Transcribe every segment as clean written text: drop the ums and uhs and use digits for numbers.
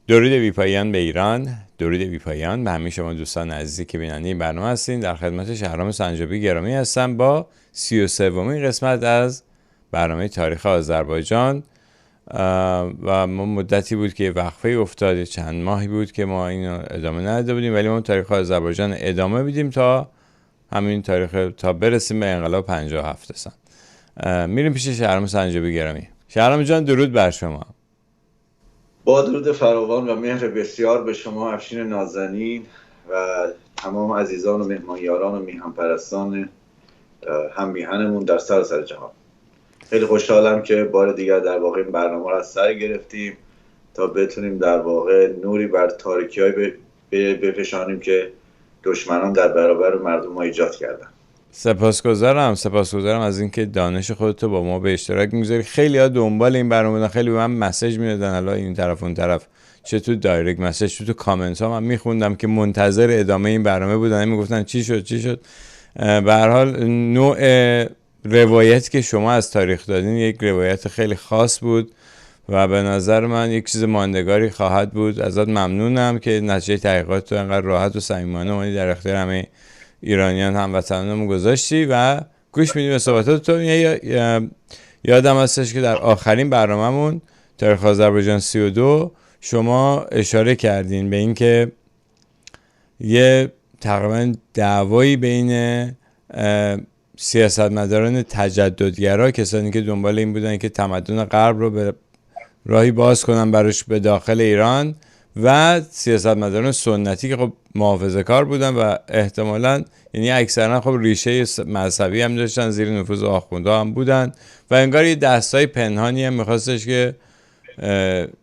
درود بی‌پایان به ایران، درود بی‌پایان به همه شما دوستان عزیزی که بیننده این برنامه هستین. در خدمت شهرام سنجابی گرامی هستم با 33مین قسمت از برنامه تاریخ آذربایجان. و ما مدتی بود که وقفه افتاد، چند ماهی بود که ما اینو ادامه نداده بودیم، ولی ما تاریخ آذربایجان ادامه میدیم تا همین تاریخ، تا برسیم به انقلاب 57 سن. میریم پیش شهرام سنجابی گرامی. شهرام جان درود بر شما. با درود فراوان و مهر بسیار به شما افشین نازنین و تمام عزیزان و مهمانیاران و میهن پرستان هم میهنمون در سراسر جهان. خیلی خوشحالم که بار دیگر در واقع این برنامه را از سر گرفتیم تا بتونیم در واقع نوری بر تاریکی‌های بفشانیم که دشمنان در برابر مردم ما ایجاد کردن. سپاسگزارم از اینکه دانش خودتو با ما به اشتراک میذاری. خیلی ها دنبال این برنامه بودن، خیلی به من مسیج میدادن، حالا این طرف اون طرف، چه تو دایرکت مسیج، تو کامنت ها من میخوندم که منتظر ادامه این برنامه بودن، میگفتن چی شد. به هر حال نوع روایت که شما از تاریخ دادین یک روایت خیلی خاص بود و به نظر من یک چیز ماندگاری خواهد بود. ازت ممنونم که نتیجه تحقیقات تو انقدر راحت و صمیمانه اومدی در اختیار همه ایرانیان هموطنانمون گذاشتی و گوش میدیم به صحبتات تو. یادم هستش که در آخرین برنامه‌مون تاریخ آذربایجان 32 شما اشاره کردین به اینکه یه تقریبا دعوایی بین سیاستمداران تجددگرا، کسانی که دنبال این بودن که تمدن غرب رو به راهی باز کنن براش به داخل ایران، و سیاستمداران سنتی که خب محافظه‌کار بودن و احتمالاً یعنی اکثرا خب ریشه مذهبی هم داشتن، زیر نفوذ آخوندها هم بودن و انگار یه دستای پنهانی هم میخواستش که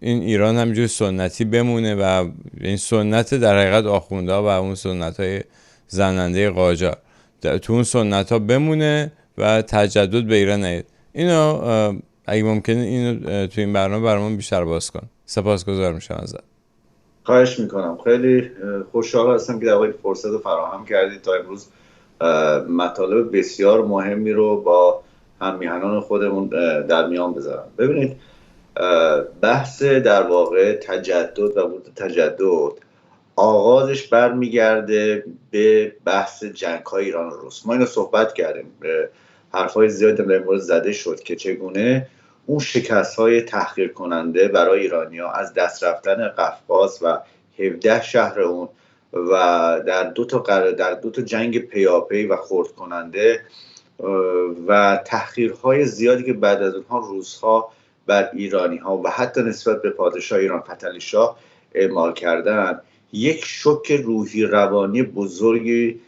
این ایران همینجور سنتی بمونه و این سنت در حقیقت آخوندها و اون سنت‌های زننده قاجار تو اون سنت‌ها بمونه و تجدد به ایران نیاد. اینو اگه ممکنه اینو تو این برنامه برامون بیشتر باز کن. سپاسگزار میشم ازت. خواهش میکنم. خیلی خوشحال هستم که در واقع فرصت فراهم کردید تا امروز مطالب بسیار مهمی رو با هممیهنان خودمون در میان بذارم. ببینید، بحث در واقع تجدد و ورود تجدد آغازش برمیگرده به بحث جنگ‌های ایران و روس. ما اینو صحبت کردیم، حرفای زیادی در مورد زده شد که چگونه اون شکست‌های تحقیر کننده برای ایرانی‌ها از دست رفتن قفقاز و 17 شهر اون و در دو تا جنگ پیاپی و خرد کننده و تحقیرهای زیادی که بعد از اونها روس‌ها بر ایرانی‌ها و حتی نسبت به پادشاه ایران فتحعلی شاه اعمال کردن، یک شوک روحی روانی بزرگی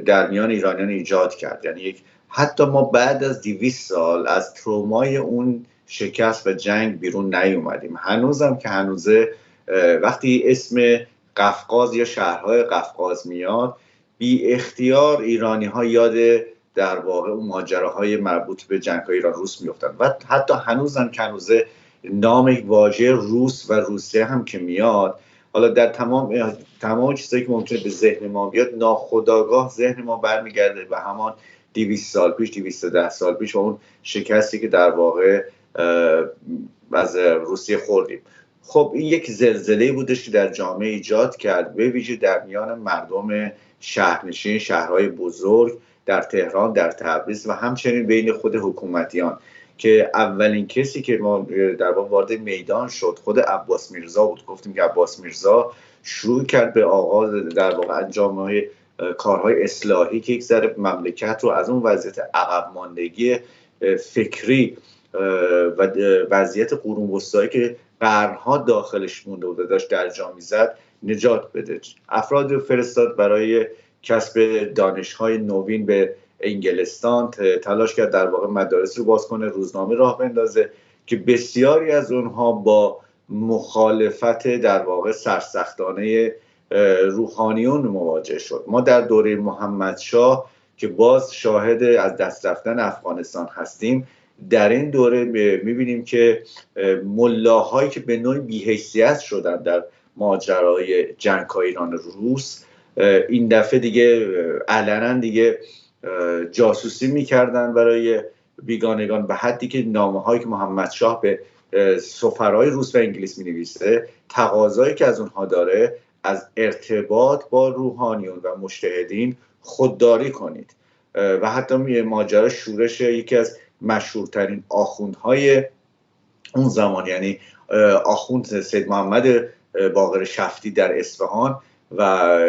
در میان ایرانیان ایجاد کرد. یعنی حتی ما بعد از 200 سال از ترومای اون شکست و جنگ بیرون نیومدیم. هنوزم که هنوزه وقتی اسم قفقاز یا شهرهای قفقاز میاد، بی اختیار ایرانی ها یاد در واقع اون ماجراهای مربوط به جنگ‌های ایران روس میافتن و حتی هنوزم که هنوزه نام واژه روس و روسیه هم که میاد، حالا در تمام چیزایی که ممکنه به ذهن ما بیاد، ناخودآگاه ذهن ما برمیگرده به همان 200 سال پیش، 210 سال پیش و اون شکستی که در واقع از روسیه خوردیم. خب این یک زلزله‌ای بودش که در جامعه ایجاد کرد، به ویژه در میان مردم شهرنشین شهرهای بزرگ در تهران، در تبریز و همچنین بین خود حکومتیان، که اولین کسی که ما در واقع وارد میدان شد خود عباس میرزا بود. گفتیم که عباس میرزا شروع کرد به آغاز در واقع انجام کارهای اصلاحی که یک ذره مملکت رو از اون وضعیت عقب ماندگی فکری و وضعیت قرون وسطایی که قرنها داخلش مونده بود داشت در جا میزد نجات بده. افراد فرستاد برای کسب دانش‌های نوین به انگلستان، تلاش کرد در واقع مدارس رو باز کنه، روزنامه راه بندازه که بسیاری از اونها با مخالفت در واقع سرسختانه روحانیون مواجه شد. ما در دوره محمدشاه که باز شاهد از دست رفتن افغانستان هستیم، در این دوره میبینیم که ملاهایی که به نوعی بی‌حیثیت شدن در ماجرای جنگ‌های ایران روس، این دفعه دیگه علنا دیگه جاسوسی میکردن برای بیگانگان، به حدی که نامه‌هایی که محمد شاه به سفرای روس و انگلیس می‌نویسه، تقاضایی که از اونها داره از ارتباط با روحانیون و مجتهدین خودداری کنید. و حتی ماجرا شورش یکی از مشهورترین آخوندهای اون زمان، یعنی آخوند سید محمد باقر شفتی در اصفهان و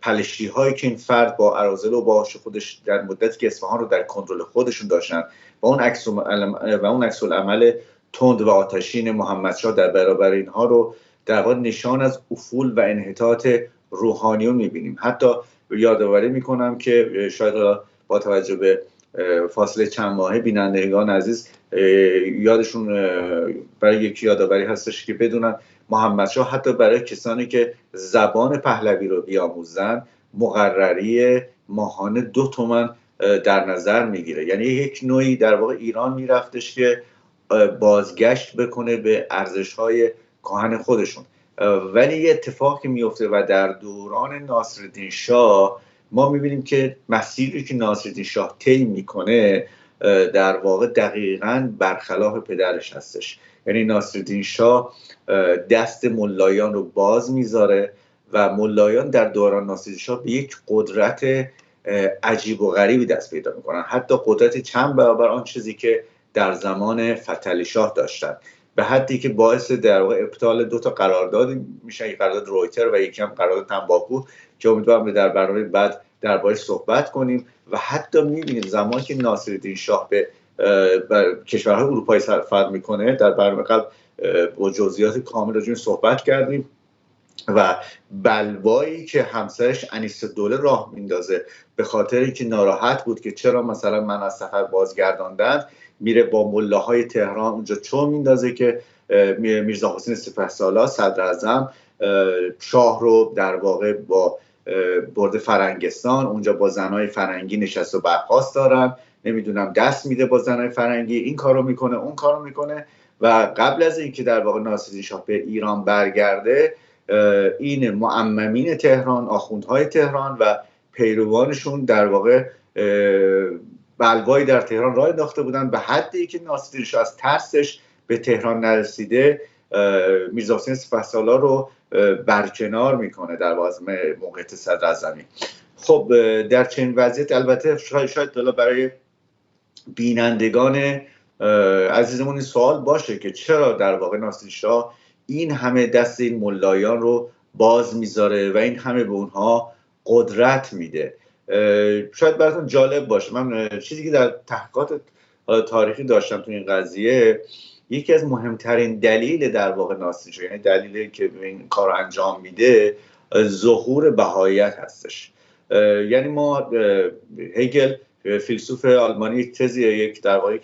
پلشتی هایی که این فرد با اراذل و باهاش خودش در مدتی که اصفهان رو در کنترل خودشون داشتن و اون عکس العمل تند و آتشین محمدشاه در برابر اینها رو در واقع نشان از افول و انحطاط روحانیون میبینیم. حتی یادآوری میکنم که شاید با توجه به فاصله چند ماهه بینندگان عزیز یادشون برای یکی یادآوری هستش که بدونن محمدشاه حتی برای کسانی که زبان پهلوی رو بیاموزن مقرری ماهانه 2 تومن در نظر میگیره. یعنی یک نوعی در واقع ایران میرفتش که بازگشت بکنه به ارزش‌های کهن خودشون. ولی یه اتفاقی میفته و در دوران ناصرالدین شاه ما میبینیم که مسیری که ناصرالدین شاه طی میکنه در واقع دقیقاً برخلاف پدرش هستش. یعنی ناصرالدین شاه دست ملایان رو باز میذاره و ملایان در دوران ناصرالدین شاه به یک قدرت عجیب و غریبی دست پیدا میکنن، حتی قدرت چند برابر آن چیزی که در زمان فتحعلی شاه داشتن، به حدی که باعث در واقع ابطال 2 تا قرارداد میشه، یک قرارداد رویتر و یکی هم قرارداد تنباکو که امیدوارم در برنامه بعد دربارش صحبت کنیم. و حتی میبینیم زمانی که ناصرالدین شاه به کشورهای اروپایی سفر میکنه، در برنامه قبل با جزئیات کامل راجع به صحبت کردیم، و بلوایی که همسرش انیس‌الدوله راه میندازه به خاطر اینکه ناراحت بود که چرا مثلا من از سفر بازگرداندند، میره با ملاهای تهران اونجا چون میندازه که میرزا حسین سپهسالار صدر اعظم شاه رو در واقع با برد فرنگستان، اونجا با زنای فرنگی نشست و برخاست دارن، نمیدونم دست میده با زنای فرنگی، این کارو میکنه اون کارو میکنه. و قبل از اینکه در واقع ناصرالدین شاه به ایران برگرده، این معممین تهران، آخوندهای تهران و پیروانشون در واقع بلوایی در تهران راه انداخته بودن، به حدی که ناصرالدین شاه از ترسش به تهران نرسیده میرزا حسین سپهسالار رو برکنار میکنه در موقعیت صدراعظمی. خب در چنین وضعیت البته شاید برای بینندگان عزیزمون این سوال باشه که چرا در واقع ناصرالدین شاه این همه دست این ملایان رو باز میذاره و این همه به اونها قدرت میده. شاید براتون جالب باشه، من چیزی که در تحقیقات تاریخی داشتم تو این قضیه، یکی از مهمترین دلیل در واقع ناصرالدین شاه، یعنی دلیلی که این کار رو انجام میده، ظهور بهاییت هستش. یعنی ما هگل فیلسوف آلمانی یک در واقع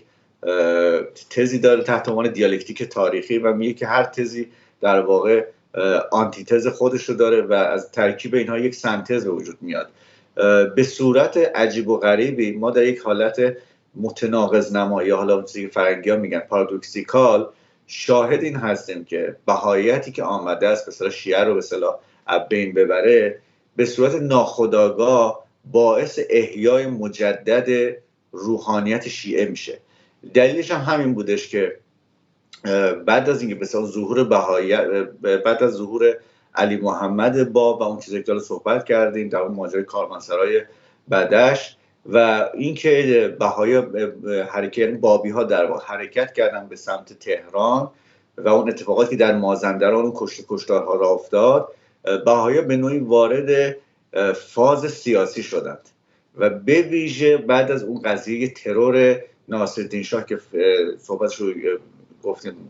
تزی داره تحت عنوان دیالکتیک تاریخی و میگه که هر تزی در واقع آنتیتز خودش رو داره و از ترکیب اینها یک سنتز به وجود میاد. به صورت عجیب و غریبی ما در یک حالت متناقض نمایی، حالا چیزی که فرنگی‌ها میگن پارادوکسیکال، شاهد این هستیم که بهاییتی که آمده است به اصطلاح شیعه رو به اصطلاح بین ببره، به صورت ناخودآگاه باعث احیای مجدد روحانیت شیعه میشه. دلیلش هم همین بودش که بعد از اینکه مثلا ظهور بهاییت، بعد از ظهور علی محمد باب و اون چیزایی که صحبت کردیم در اون ماجرای کاروانسرای بدش و اینکه بهایی حرکت بابی ها در واقع حرکت کردن به سمت تهران و اون اتفاقاتی که در مازندران و کشتارها را افتاد، بهایی به نوعی وارد فاز سیاسی شدند و به ویژه بعد از اون قضیه ترور ناصرالدین شاه که صحبتش رو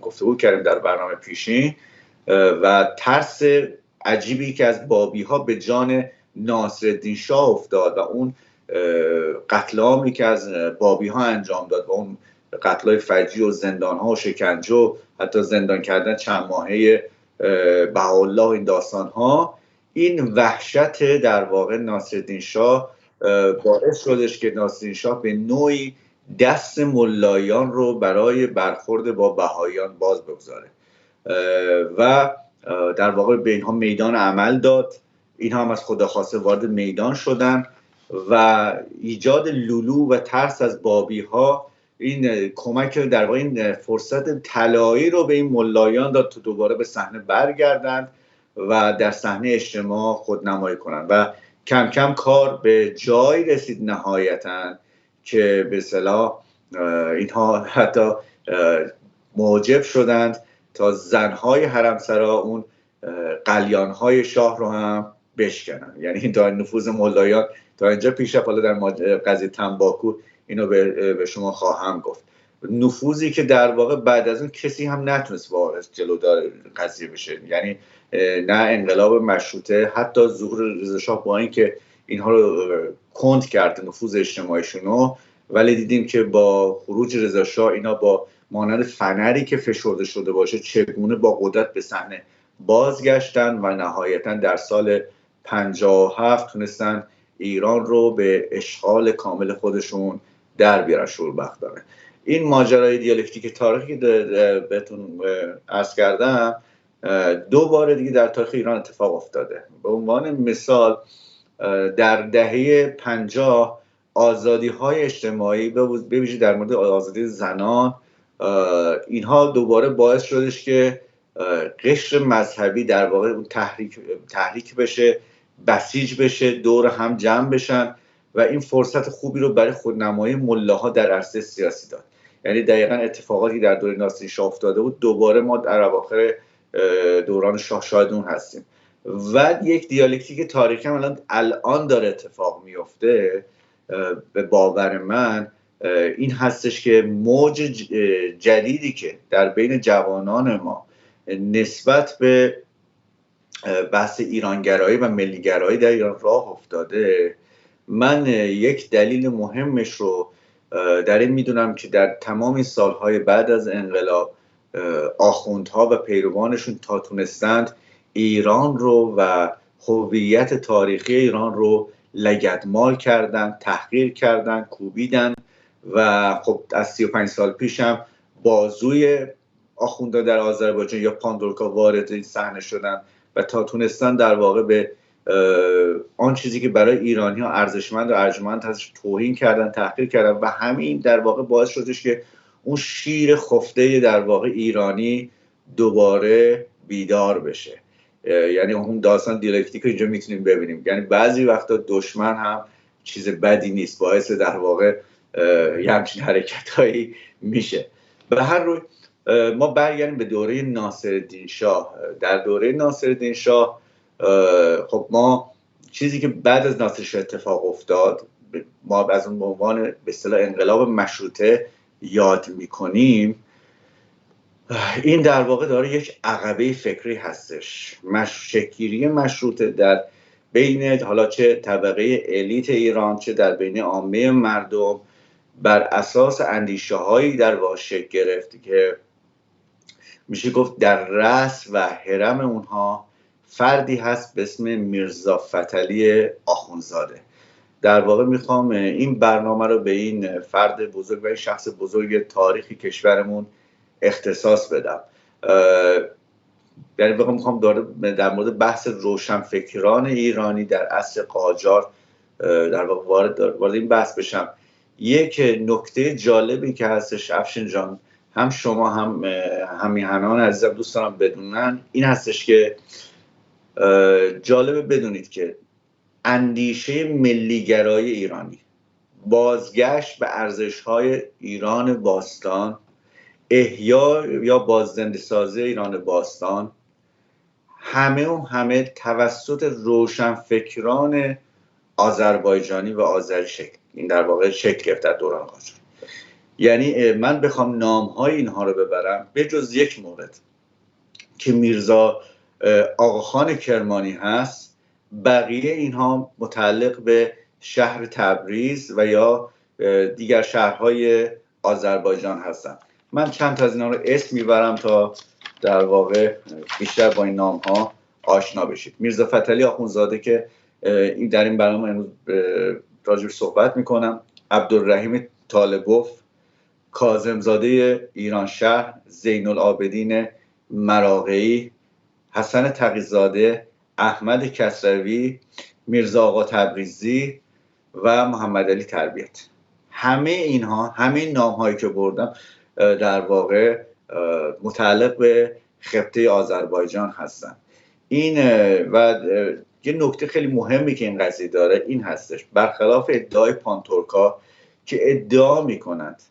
گفتگو کردیم در برنامه پیشین و ترس عجیبی که از بابی ها به جان ناصرالدین شاه افتاد و اون قتل عامی که از بابی ها انجام داد و اون قتل‌های فجیع و زندان ها و شکنجه و حتی زندان کردن چند ماهه بهاءالله و این داستان ها، این وحشت در واقع ناصرالدین شاه باعث شدش که ناصرالدین شاه به نوعی دست ملایان رو برای برخورد با بهاییان باز بگذاره و در واقع به اینها میدان عمل داد. اینها هم از خدا خواسته وارد میدان شدن و ایجاد لولو و ترس از بابی ها این کمک در واقع این فرصت طلایی رو به این ملایان داد تا دوباره به صحنه برگردند و در صحنه اجتماع خودنمایی کنند و کم کم کار به جایی رسید نهایتاً که به اصطلاح اینها حتی موجب شدند تا زنهای حرمسرا اون قلیانهای شاه رو هم بشکنن. یعنی تا نفوذ ملایان تا اینجا پیش رفت. حالا در قضیه تنباکو اینو به شما خواهم گفت. نفوذی که در واقع بعد از اون کسی هم نتونست وارد جلودار قضیه بشه. یعنی نه انقلاب مشروطه، حتی ظهور رضا شاه با اینکه اینها رو کند کرد نفوذ اجتماعیشونو، ولی دیدیم که با خروج رضا شاه اینا با مانند فنری که فشرده شده باشه چگونه با قدرت به صحنه بازگشتن و نهایتا در سال 57 تونستن ایران رو به اشغال کامل خودشون در بیارن. شوربختانه این ماجرای دیالکتیک تاریخی که بهتون عرض کردم دو بار دیگه در تاریخ ایران اتفاق افتاده. به عنوان مثال در دهه 50 آزادی های اجتماعی به ویژه در مورد آزادی زنان، اینها دوباره باعث شدش که قشر مذهبی در واقع اون تحریک بشه، بسیج بشه، دور هم جمع بشن و این فرصت خوبی رو برای خودنمایی ملاها در عرصه سیاسی داد. یعنی دقیقاً اتفاقاتی در دوره ناصری شاه افتاده بود دوباره ما در اواخر دوران شاه شاهد اون هستیم. و یک دیالکتیک تاریخی هم الان داره اتفاق میفته به باور من این هستش که موج جدیدی که در بین جوانان ما نسبت به بحث ایرانگرایی و ملیگرایی در ایران راه افتاده. من یک دلیل مهمش رو در این میدونم که در تمام این سالهای بعد از انقلاب آخوندها و پیروانشون تا تونستند ایران رو و هویت تاریخی ایران رو لگدمال کردن، تحقیر کردن، کوبیدن و خب از 35 سال پیش هم بازوی آخوندا در آذربایجان یا پاندورکا وارد این صحنه شدن و تا تونستن در واقع به آن چیزی که برای ایرانی ها ارزشمند و ارجمند هستش توهین کردن، تحقیر کردن و همین در واقع باعث شدش که اون شیر خفته در واقع ایرانی دوباره بیدار بشه. یعنی اون داستان دیالکتیک رو اینجا میتونیم ببینیم. یعنی بعضی وقتا دشمن هم چیز بدی نیست، باعث در واقع یه همچین حرکتهایی میشه. به هر روی ما برگردیم به دوره ناصرالدین شاه. در دوره ناصرالدین شاه خب ما چیزی که بعد از ناصر شاه اتفاق افتاد ما از اون عنوان به اصطلاح انقلاب مشروطه یاد میکنیم. این در واقع داره یک عقبه فکری هستش. شکل‌گیری مشروطه در بین حالا چه طبقه الیت ایران چه در بین عامه مردم بر اساس اندیشه هایی در واقع شکل گرفت که میشه گفت در رأس و حرم اونها فردی هست به اسم میرزا فتحعلی آخوندزاده. در واقع میخوام این برنامه رو به این فرد بزرگ و این شخص بزرگ تاریخی کشورمون اختصاص بدم. یعنی میخوام در مورد بحث روشنفکران ایرانی در عصر قاجار در واقع وارد این بحث بشم. یک نکته جالبی که هستش افشین جان، هم شما هم میهنان عزیزم دوست دارم بدونن، این هستش که جالبه بدونید که اندیشه ملیگرای ایرانی، بازگشت به ارزش‌های ایران باستان، احیا یا باززنده سازی ایران باستان همه توسط روشنفکران آذربایجانی و آذری این در واقع شکل گرفت در دوران قاجار. یعنی من بخوام نام‌های اینها رو ببرم به جز یک مورد که میرزا آقاخان کرمانی هست، بقیه اینها متعلق به شهر تبریز و یا دیگر شهرهای آذربایجان هستن. من چند تا از اینا رو اسم میبرم تا در واقع بیشتر با این نام ها آشنا بشید. میرزا فتحعلی آخوندزاده که در این برنامه امروز راجعش صحبت میکنم، عبدالرحیم طالبوف، کاظمزاده ایرانشهر، زین العابدین مراغه‌ای، حسن تقی‌زاده، احمد کسروی، میرزا آقا تبریزی و محمد علی تربیت. همه اینها، همه نام هایی که بردم در واقع متعلق به خطه آذربایجان هستن. این و یه نکته خیلی مهمی که این قضیه داره این هستش، برخلاف ادعای پانتورکا که ادعا میکنند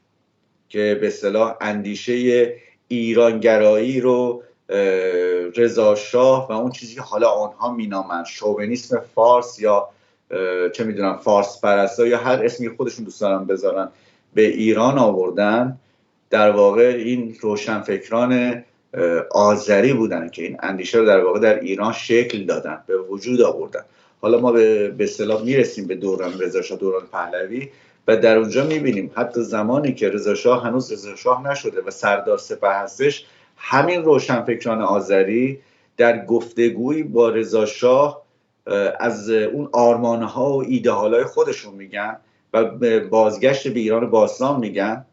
که به اصطلاح اندیشه ایرانگرایی رو رضا شاه و اون چیزی که حالا آنها مینامند شوونیسم فارس یا چه میدونم فارس پرستا یا هر اسمی خودشون دوست دارن بذارن به ایران آوردن، در واقع این روشنفکران آذری بودن که این اندیشه رو در واقع در ایران شکل دادن، به وجود آوردن. حالا ما به اصطلاح میرسیم به دوران رضا شاه، دوران پهلوی، و در اونجا میبینیم حتی زمانی که رضا شاه هنوز رضا شاه نشده و سردار سپه هستش، همین روشنفکران آذری در گفتگویی با رضا شاه از اون آرمانها و ایدئالهای خودشون میگن و بازگشت به ایران باستان میگن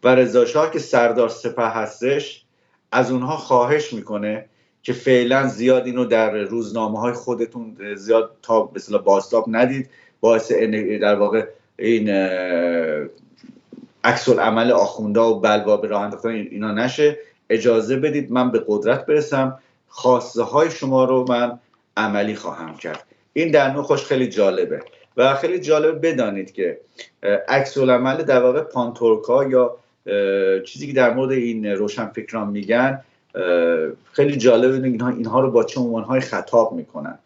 و رضا شاه که سردار سپه هستش از اونها خواهش میکنه که فعلا زیاد اینو در روزنامه‌های خودتون زیاد تا به اصطلاح بازتاب ندید، باعث در واقع این عکس العمل آخوندا و بلوا به راه انداختن اینا نشه، اجازه بدید من به قدرت برسم، خواسته های شما رو من عملی خواهم کرد. این در نوعش خیلی جالبه و خیلی جالبه بدانید که عکس العمل در واقع پانتورکا یا چیزی که در مورد این روشنفکران میگن خیلی جالبه، اینها رو با چه عنوانهای خطاب میکنن.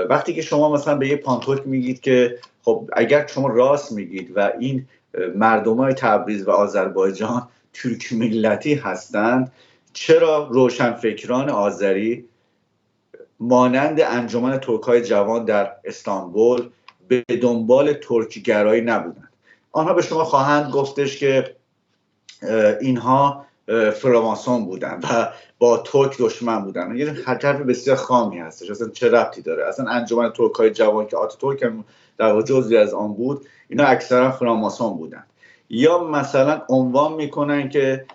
وقتی که شما مثلا به یه پانتورک میگید که خب اگر شما راست میگید و این مردمای تبریز و آذربایجان ترک ملتی هستند، چرا روشنفکران آذری مانند انجمن ترکای جوان در استانبول به دنبال ترکی گرایی نبودند؟ آنها به شما خواهند گفتش که اینها فراماسون بودن و با ترک دشمن بودن. یه حرف بسیار خامی هستش، اصلا چه ربطی داره؟ اصلا انجمن ترکای جوان که آتاتورک هم در واقع جزئی از آن بود، اینا اکثرا فراماسون بودن. یا مثلا عنوان میکنن که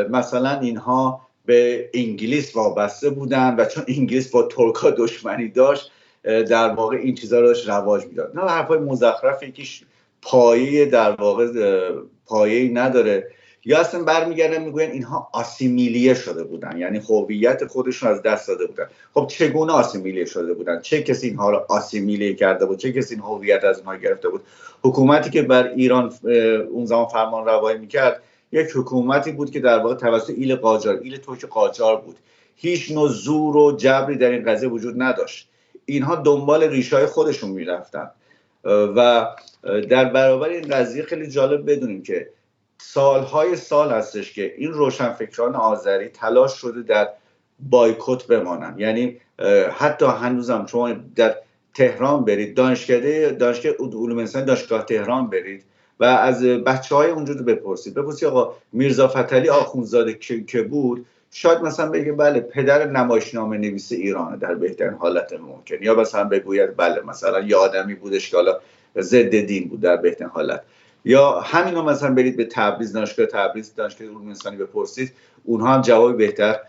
مثلا اینها به انگلیس وابسته بودن و چون انگلیس با ترکا دشمنی داشت در واقع این چیزا رو داشت رواج میداد. نه، حرفای مزخرفی که پایه در واقع پایه‌ای نداره. یا اصلا برمیگردن میگوین اینها آسیمیلیه شده بودن، یعنی هویت خودشون از دست داده بودن. خب چگونه آسیمیلیه شده بودن؟ چه کسی اینها رو آسیمیلیه کرده بود؟ چه کسی این هویت از اونها گرفته بود؟ حکومتی که بر ایران اون زمان فرمان روایی میکرد یک حکومتی بود که در واقع توسط ایل قاجار، ایل ترک قاجار بود. هیچ نوع زور و جبری در این قضیه وجود نداشت. اینها دنبال ریشه‌های خودشون میرفتن و در برابر این قضیه خیلی جالب بدونیم که سالهای سال هستش که این روشنفکران آذری تلاش شده در بایکوت بمانن. یعنی حتی هنوزم شما در تهران برید، دانشگاه علوم انسانی دانشگاه تهران برید و از بچه‌های اونجا بپرسید آقا میرزا فتحعلی آخوندزاده که بود، شاید مثلا بگه بله پدر نمایشنامه نویس ایرانه در بهترین حالت ممکن، یا مثلا بگوید بله مثلا یه آدمی بودش که حالا ضد دین بود در بهترین حالت. یا همینو مثلا برید به تبریز، دانشگاه تبریز، دانشگاه علوم انسانی بپرسید، اونها هم جواب بهتر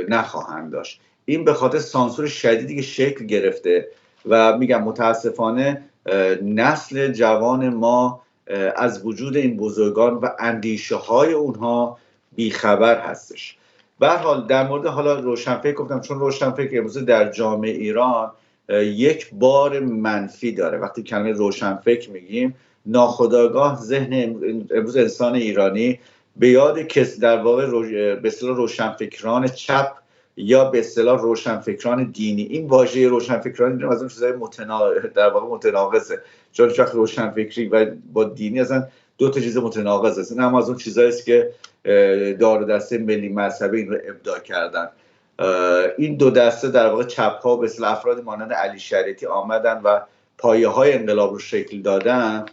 نخواهند داشت. این به خاطر سانسور شدیدی که شکل گرفته و میگم متاسفانه نسل جوان ما از وجود این بزرگان و اندیشه های اونها بیخبر هستش. به هر حال در مورد حالا روشنفکر گفتم، چون روشنفکر امروز در جامعه ایران یک بار منفی داره. وقتی کلمه روشنفکر میگیم ناخودآگاه ذهن امروز انسان ایرانی به یاد کس در واقع به اصطلاح روشنفکران چپ یا به اصطلاح روشنفکران دینی. این واژه روشنفکران از اون چیزای در واقع متناقضه، چون وقت روشنفکری و با دینی اصلا دو تا چیز متناقض است. این هم از اون چیزایی است که دار و دسته ملی مذهبی این رو ابداع کردن. این دو دسته در واقع چپ ها به اصطلاح افراد مانند علی شریعتی آمدن و پایه های انقلاب رو شکل دادن.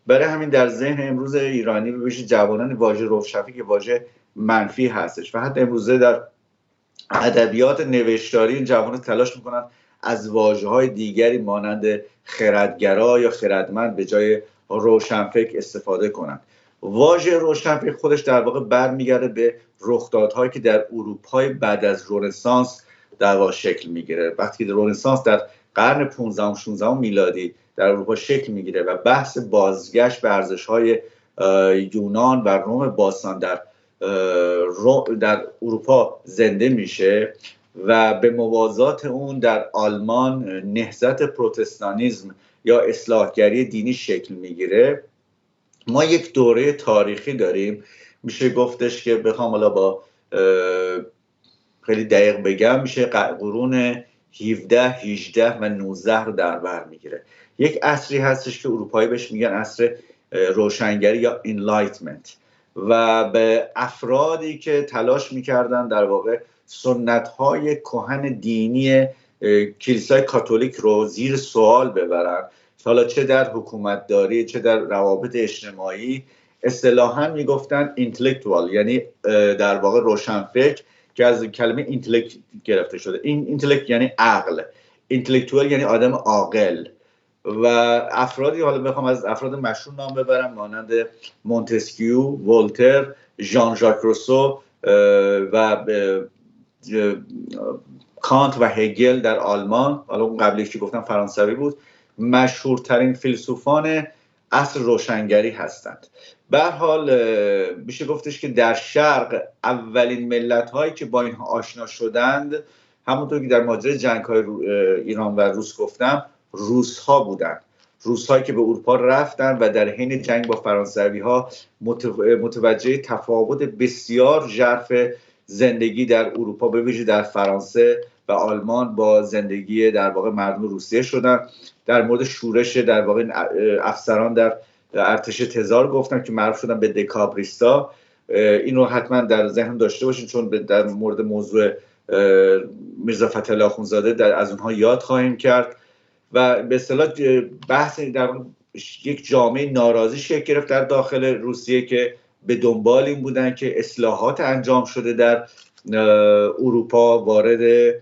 برای همین در ذهن امروز ایرانی به ویژه جوانان واژه روشنفکر واژه منفی هستش و حتی امروزه در ادبیات نوشتاری جوانان تلاش میکنن از واژه‌های دیگری مانند خردگرا یا خردمند به جای روشنفکر استفاده کنند. واژه روشنفکر خودش در واقع برمیگرده به رخدادهایی که در اروپای بعد از رنسانس در واقع شکل میگیره. وقتی رنسانس در قرن 15 16 میلادی در اروپا شکل میگیره و بحث بازگشت به ارزش‌های یونان و روم باستان در اروپا زنده میشه و به موازات اون در آلمان نهضت پروتستانیسم یا اصلاحگری دینی شکل میگیره. ما یک دوره تاریخی داریم، میشه گفتش که بخوام حالا با خیلی دقیق بگم میشه قرون 17 18 و 19 رو در بر میگیره. یک عصری هستش که اروپایی بهش میگن عصر روشنگری یا انلایتمنت و به افرادی که تلاش میکردن در واقع سنت‌های کهن دینی کلیسای کاتولیک رو زیر سوال ببرن، حالا چه در حکومتداری چه در روابط اجتماعی، اصطلاحاً میگفتن اینتלקچوال، یعنی در واقع روشنفکر که از کلمه اینتלקت گرفته شده. این اینتלקت یعنی عقل، اینتלקچوال یعنی آدم عاقل. و افرادی، حالا بخوام از افراد مشهور نام ببرم، مانند مونتسکیو، ولتر، ژان ژاک روسو و کانت و هگل در آلمان، حالا اون قبلی که گفتم فرانسوی بود، مشهورترین فیلسوفان عصر روشنگری هستند. به هر حال میشه گفتش که در شرق اولین ملت‌هایی که با اینها آشنا شدند، همونطور که در ماجرای جنگ‌های ایران و روس گفتم، روس‌ها بودند. روس‌هایی که به اروپا رفتن و در حین جنگ با فرانسوی‌ها متوجه تفاوت بسیار ژرف زندگی در اروپا به ویژه در فرانسه و آلمان با زندگی در واقع مردم روسیه شدن. در مورد شورش در واقع افسران در ارتش تزار گفتم که معروف شدن به دکابریستا. این رو حتما در ذهن داشته باشین، چون در مورد موضوع میرزا فتحعلی آخوندزاده از اونها یاد خواهیم کرد. و به اصطلاح بحث در یک جامعه ناراضی شکل گرفت در داخل روسیه که به دنبال این بودن که اصلاحات انجام شده در اروپا وارد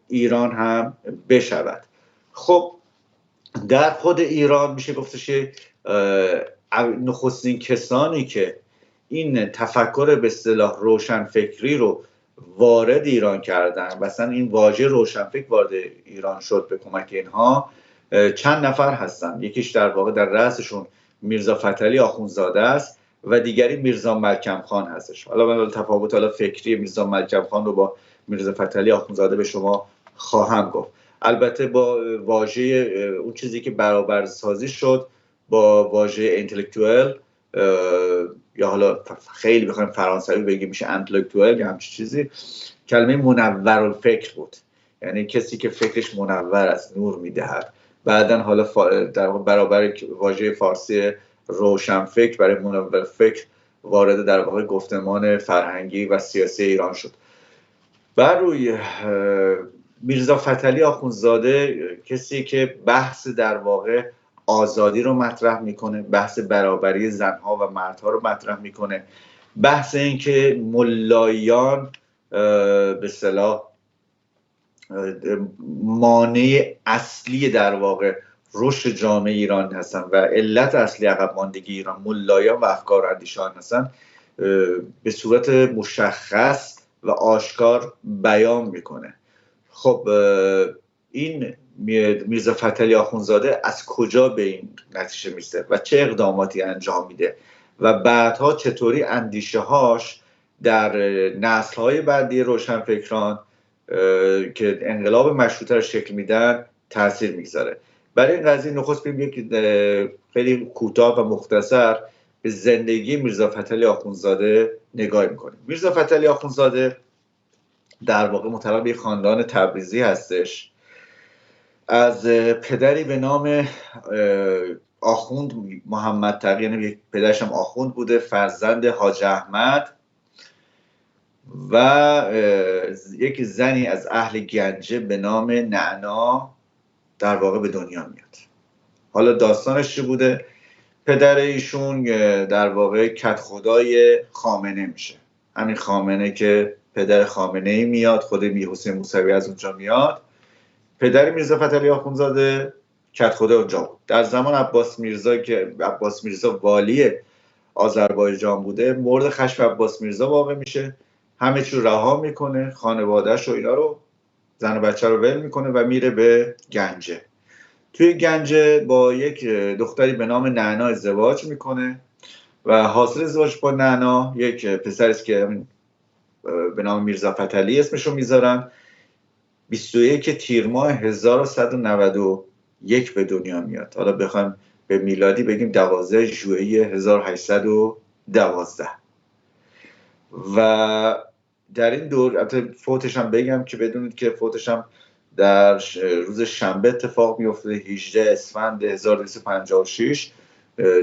ایران هم بشود. خب در خود ایران میشه گفتش نخستین کسانی که این تفکر به اصطلاح روشنفکری رو وارد ایران کردن و اصلا این واژه روشنفکر وارد ایران شد به کمک اینها چند نفر هستن. یکیش در واقع در رأسشون میرزا فتحعلی آخوندزاده است و دیگری میرزا ملکم خان هستش. حالا من تفاوت فکری میرزا ملکم خان رو با میرزا فتحعلی آخوندزاده به شما خواهم گفت. البته با واژه اون چیزی که برابر سازی شد با واژه اینتלקچوال یا حالا خیلی بخوایم فرانسوی بگیم میشه انتלקچوال یا همچین چیزی، کلمه منورالفکر بود، یعنی کسی که فکرش منور است، نور میدهد. بعدن حالا در برابر واژه فارسی روشنفکر برای منورالفکر وارد در واقع گفتمان فرهنگی و سیاسی ایران شد. بر روی میرزا فتحعلی آخوندزاده کسی که بحث در واقع آزادی رو مطرح میکنه، بحث برابری زنها و مردها رو مطرح میکنه، بحث این که ملایان به اصطلاح مانع اصلی در واقع رشد جامعه ایران هستن و علت اصلی عقب ماندگی ایران ملایان و افکار اندیشان هستن، به صورت مشخص و آشکار بیان میکنه. خب این میرزا فتحعلی آخوندزاده از کجا به این نتیجه میرسه و چه اقداماتی انجام میده و بعدها چطوری اندیشه هاش در نسل های بعدی روشنفکران که انقلاب مشروطه رو شکل میدن تاثیر میگذاره. برای این قضیه نخست بریم یک خیلی کوتاه و مختصر به زندگی میرزا فتحعلی آخوندزاده نگاه میکنیم. میرزا فتحعلی آخوندزاده در واقع متعلق به خاندان تبریزی هستش، از پدری به نام آخوند محمد تقی، یعنی پدرش هم آخوند بوده، فرزند حاج احمد و یک زنی از اهل گنجه به نام نعنا در واقع به دنیا میاد. حالا داستانش چی بوده؟ پدر ایشون در واقع کدخدای خامنه میشه، همین خامنه که پدر خامنه ای میاد، خود میرحسین موسوی از اونجا میاد. پدر میرزا فتحعلی آخوندزاده کدخدا اونجا بود. در زمان عباس میرزا که عباس میرزا والی آذربایجان بوده، مورد خشم عباس میرزا واقع میشه، همه چی رو رها میکنه، خانواده‌اش و اینا رو زن و بچه رو ول میکنه و میره به گنجه. توی گنجه با یک دختری به نام نعنا ازدواج میکنه و حاصل ازدواج با نعنا یک پسری است که به نام میرزا فتحعلی اسمشو میذارن. 21 تیر ماه 1191 به دنیا میاد. حالا بخوایم به میلادی بگیم 12 ژوئیه 1812. و در این دور البته فوتش هم بگم که بدونید که فوتش هم در روز شنبه اتفاق میفته 18 اسفند 1256،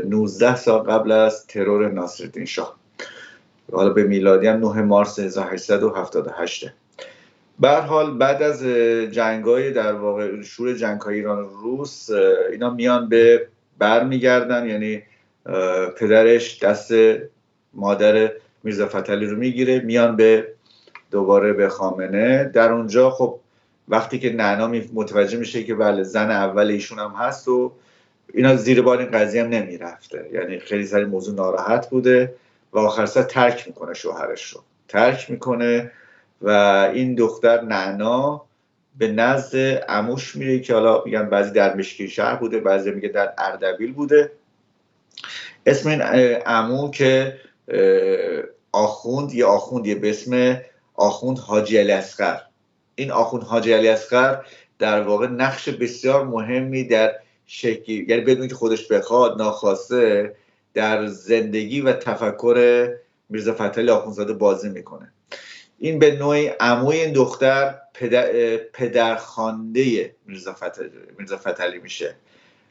19 سال قبل از ترور ناصرالدین شاه. حالا به میلادی هم 9 مارس 1878. به هر حال بعد از جنگ‌های در واقع شور جنگ‌های ایران و روس، اینا میان به برمیگردن، یعنی پدرش دست مادر میرزا فتحعلی رو میگیره، میان به دوباره به خامنه. در اونجا خب وقتی که نعنا متوجه میشه که بله زن اول ایشون هم هست و اینا، زیر بار این قضیه هم نمیرفته، یعنی خیلی سری موضوع ناراحت بوده و آخر سر ترک میکنه، شوهرش رو ترک میکنه و این دختر نعنا به نزد عموش میره که حالا میگن بعضی در مشکی شهر بوده، بعضی میگه در اردبیل بوده. اسم این عمو که آخوندیه به اسم آخوند حاجی علی اصغر. این آخوند حاجی علی اصغر در واقع نقش بسیار مهمی در شکلی، یعنی بدون که خودش بخواد ناخواسته، در زندگی و تفکر میرزا فتحعلی آخوندزاده بازی میکنه. این به نوعی عموی این دختر پدرخوانده میرزا فتحعلی میشه،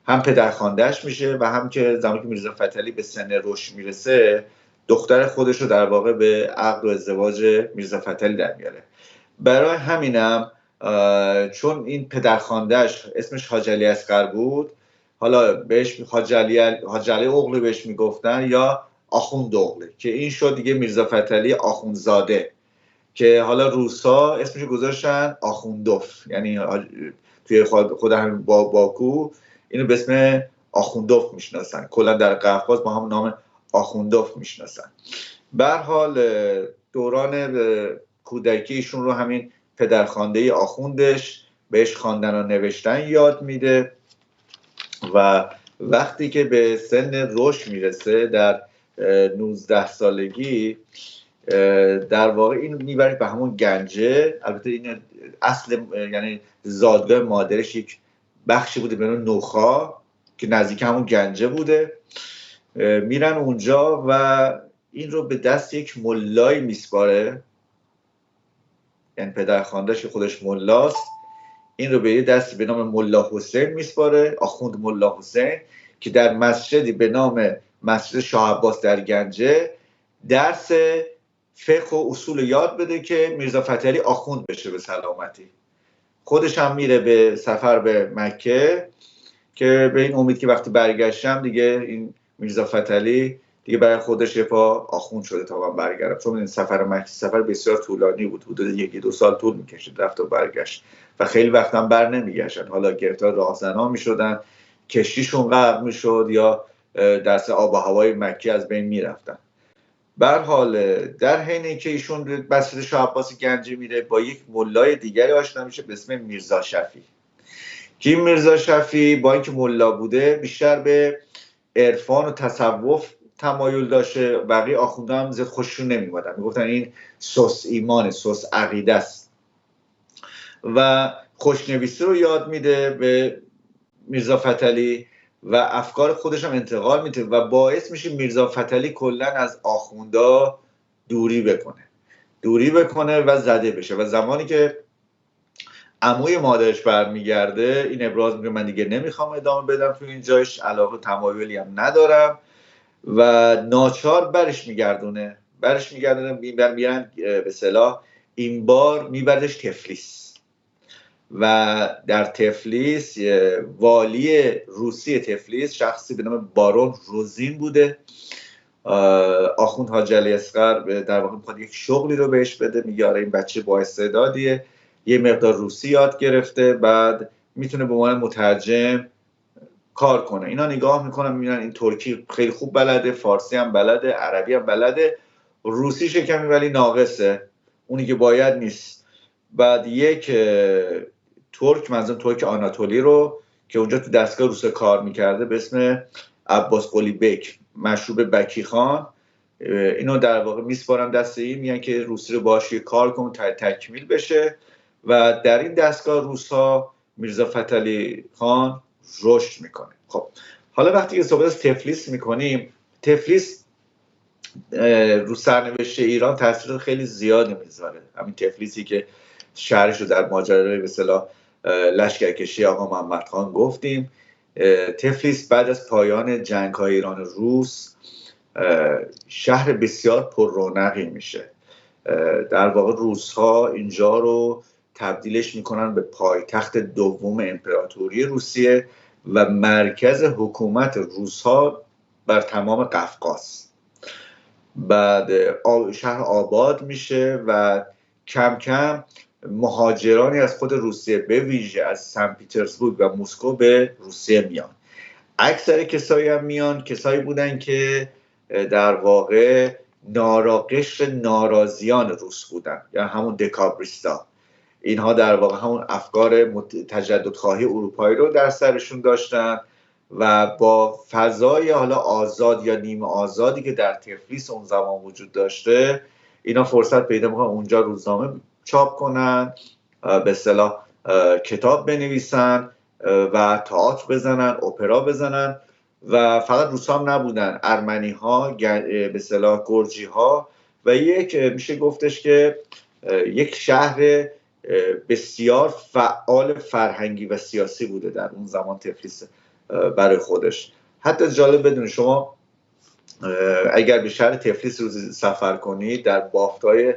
هم پدرخواندهش میشه و هم که زمانی که میرزا فتحعلی به سن رشد میرسه دختر خودش رو در واقع به عقد و ازدواج میرزا فتحعلی در میاره. برای همینم چون این پدرخواندهش اسمش حاج علی اصغر بود، حالا بهش حاج علی اغلی بهش میگفتن یا آخوند اغلی، که این شد دیگه میرزا فتحعلی آخوندزاده، که حالا روسا اسمش گذاشتن آخوندوف، یعنی توی خود همین باکو اینو به اسم آخوندوف میشناسن، کلا در قفقاز با هم نام آخوندوف میشناسن. به هر حال دوران کودکی ایشون رو همین پدرخوانده آخوندش بهش خواندن و نوشتن یاد میده و وقتی که به سن رشد میرسه در 19 سالگی در واقع این میبرید به همون گنجه. البته این اصل یعنی زادگاه مادرش یک بخشی بوده به نام نوخا که نزدیک همون گنجه بوده. میرن اونجا و این رو به دست یک ملای میسپاره، یعنی پدرخوانده‌اش که خودش ملاست، این رو به یه دست به نام ملا حسین میسپاره، آخوند ملا حسین، که در مسجدی به نام مسجد شاه عباس در گنجه درس فقه و اصول یاد بده که میرزا فتحعلی آخوند بشه به سلامتی. خودش هم میره به سفر به مکه که به این امید که وقتی برگشتم دیگه این میرزا فتحعلی دیگه برای خودش یه پا آخوند شده تا من برگردم، چون این سفر مکه سفر بسیار طولانی بود، حدود 1-2 سال طول میکشید رفت و برگشت و خیلی وقت هم بر نمیگشتن، حالا گرفتار راهزنا میشدن، کشتیشون غرق میشد یا دست آب و هوای مکه از بین میرفتن. به هر حال در حین اینکه ایشون به مسجد شاه عباس گنجه میره با یک ملای دیگری آشنا میشه به اسم میرزا شفیع، که این میرزا شفیع با اینکه ملا بوده بیشتر به عرفان و تصوف تمایل داشته، بقیه آخونده هم زیاد خوششون نمیومدن، میگفتن این سوس ایمانه، سوس عقیده است و خوشنویسی رو یاد میده به میرزا فتحعلی و افکار خودش هم انتقال میده و باعث میشه میرزا فتحعلی کلا از آخوندا دوری بکنه و زده بشه. و زمانی که عموی مادرش برمیگرده این ابراز میگه من دیگه نمیخوام ادامه بدم تو این جایش، علاقه تمایلی هم ندارم و ناچار برش میگردونه میرن به اصطلاح این بار میبردش تفلیس و در تفلیس والی روسی تفلیس شخصی به نام بارون روزین بوده. آخوند حاج علی اصغر در واقع میخواد یک شغلی رو بهش بده، میگه آره این بچه با استعدادیه، یه مقدار روسی یاد گرفته، بعد میتونه به عنوان مترجم کار کنه. اینا نگاه میکنن میبینن این ترکی خیلی خوب بلده، فارسی هم بلده، عربی هم بلده، روسی شکمی ولی ناقصه، اونی که باید نیست. بعد یک ترک، منظورم ترک آناتولی رو که اونجا تو دستگاه روسیه کار میکرده به اسم عباس قلی بک، مشروب بکی خان، اینو در واقع میسپارن دست این، میگن که روسی رو باهاش کار کن تکمیل بشه. و در این دستگاه روس‌ها میرزا فتحعلی خان رشد میکنه. خب حالا وقتی که صحبت از تفلیس میکنیم، تفلیس رو سرنوشت ایران تاثیر خیلی زیادی میذاره. همین تفلیسی که شهرش رو در ماجرای به اصطلاح لشکرکشی آقا محمد خان گفتیم. تفلیس بعد از پایان جنگ‌های ایران و روس شهر بسیار پر رونقی میشه. در واقع روس‌ها اینجا رو تبدیلش میکنن به پایتخت دوم امپراتوری روسیه و مرکز حکومت روس‌ها بر تمام قفقاز. بعد شهر آباد میشه و کم کم مهاجرانی از خود روسیه به ویژه از سن پترزبورگ و مسکو به روسیه میان. اکثر کسایی هم میان کسایی بودن که در واقع قشر ناراضیان روس بودن، یا همون دکابریستا. اینها در واقع همون افکار تجددخواهی اروپایی رو در سرشون داشتن و با فضای حالا آزاد یا نیمه آزادی که در تفلیس اون زمان وجود داشته، اینا فرصت پیدا میکنن اونجا روزنامه چاپ کنن، به اصطلاح کتاب بنویسن و تئاتر بزنن، اپرا بزنن. و فقط روس‌ها هم نبودن، ارمنی‌ها، به اصطلاح گرجی‌ها، و یک میشه گفتش که یک شهر بسیار فعال فرهنگی و سیاسی بوده در اون زمان تفلیس برای خودش. حتی جالب بدون شما اگر به شهر تفلیس روزی سفر کنید، در بافت‌های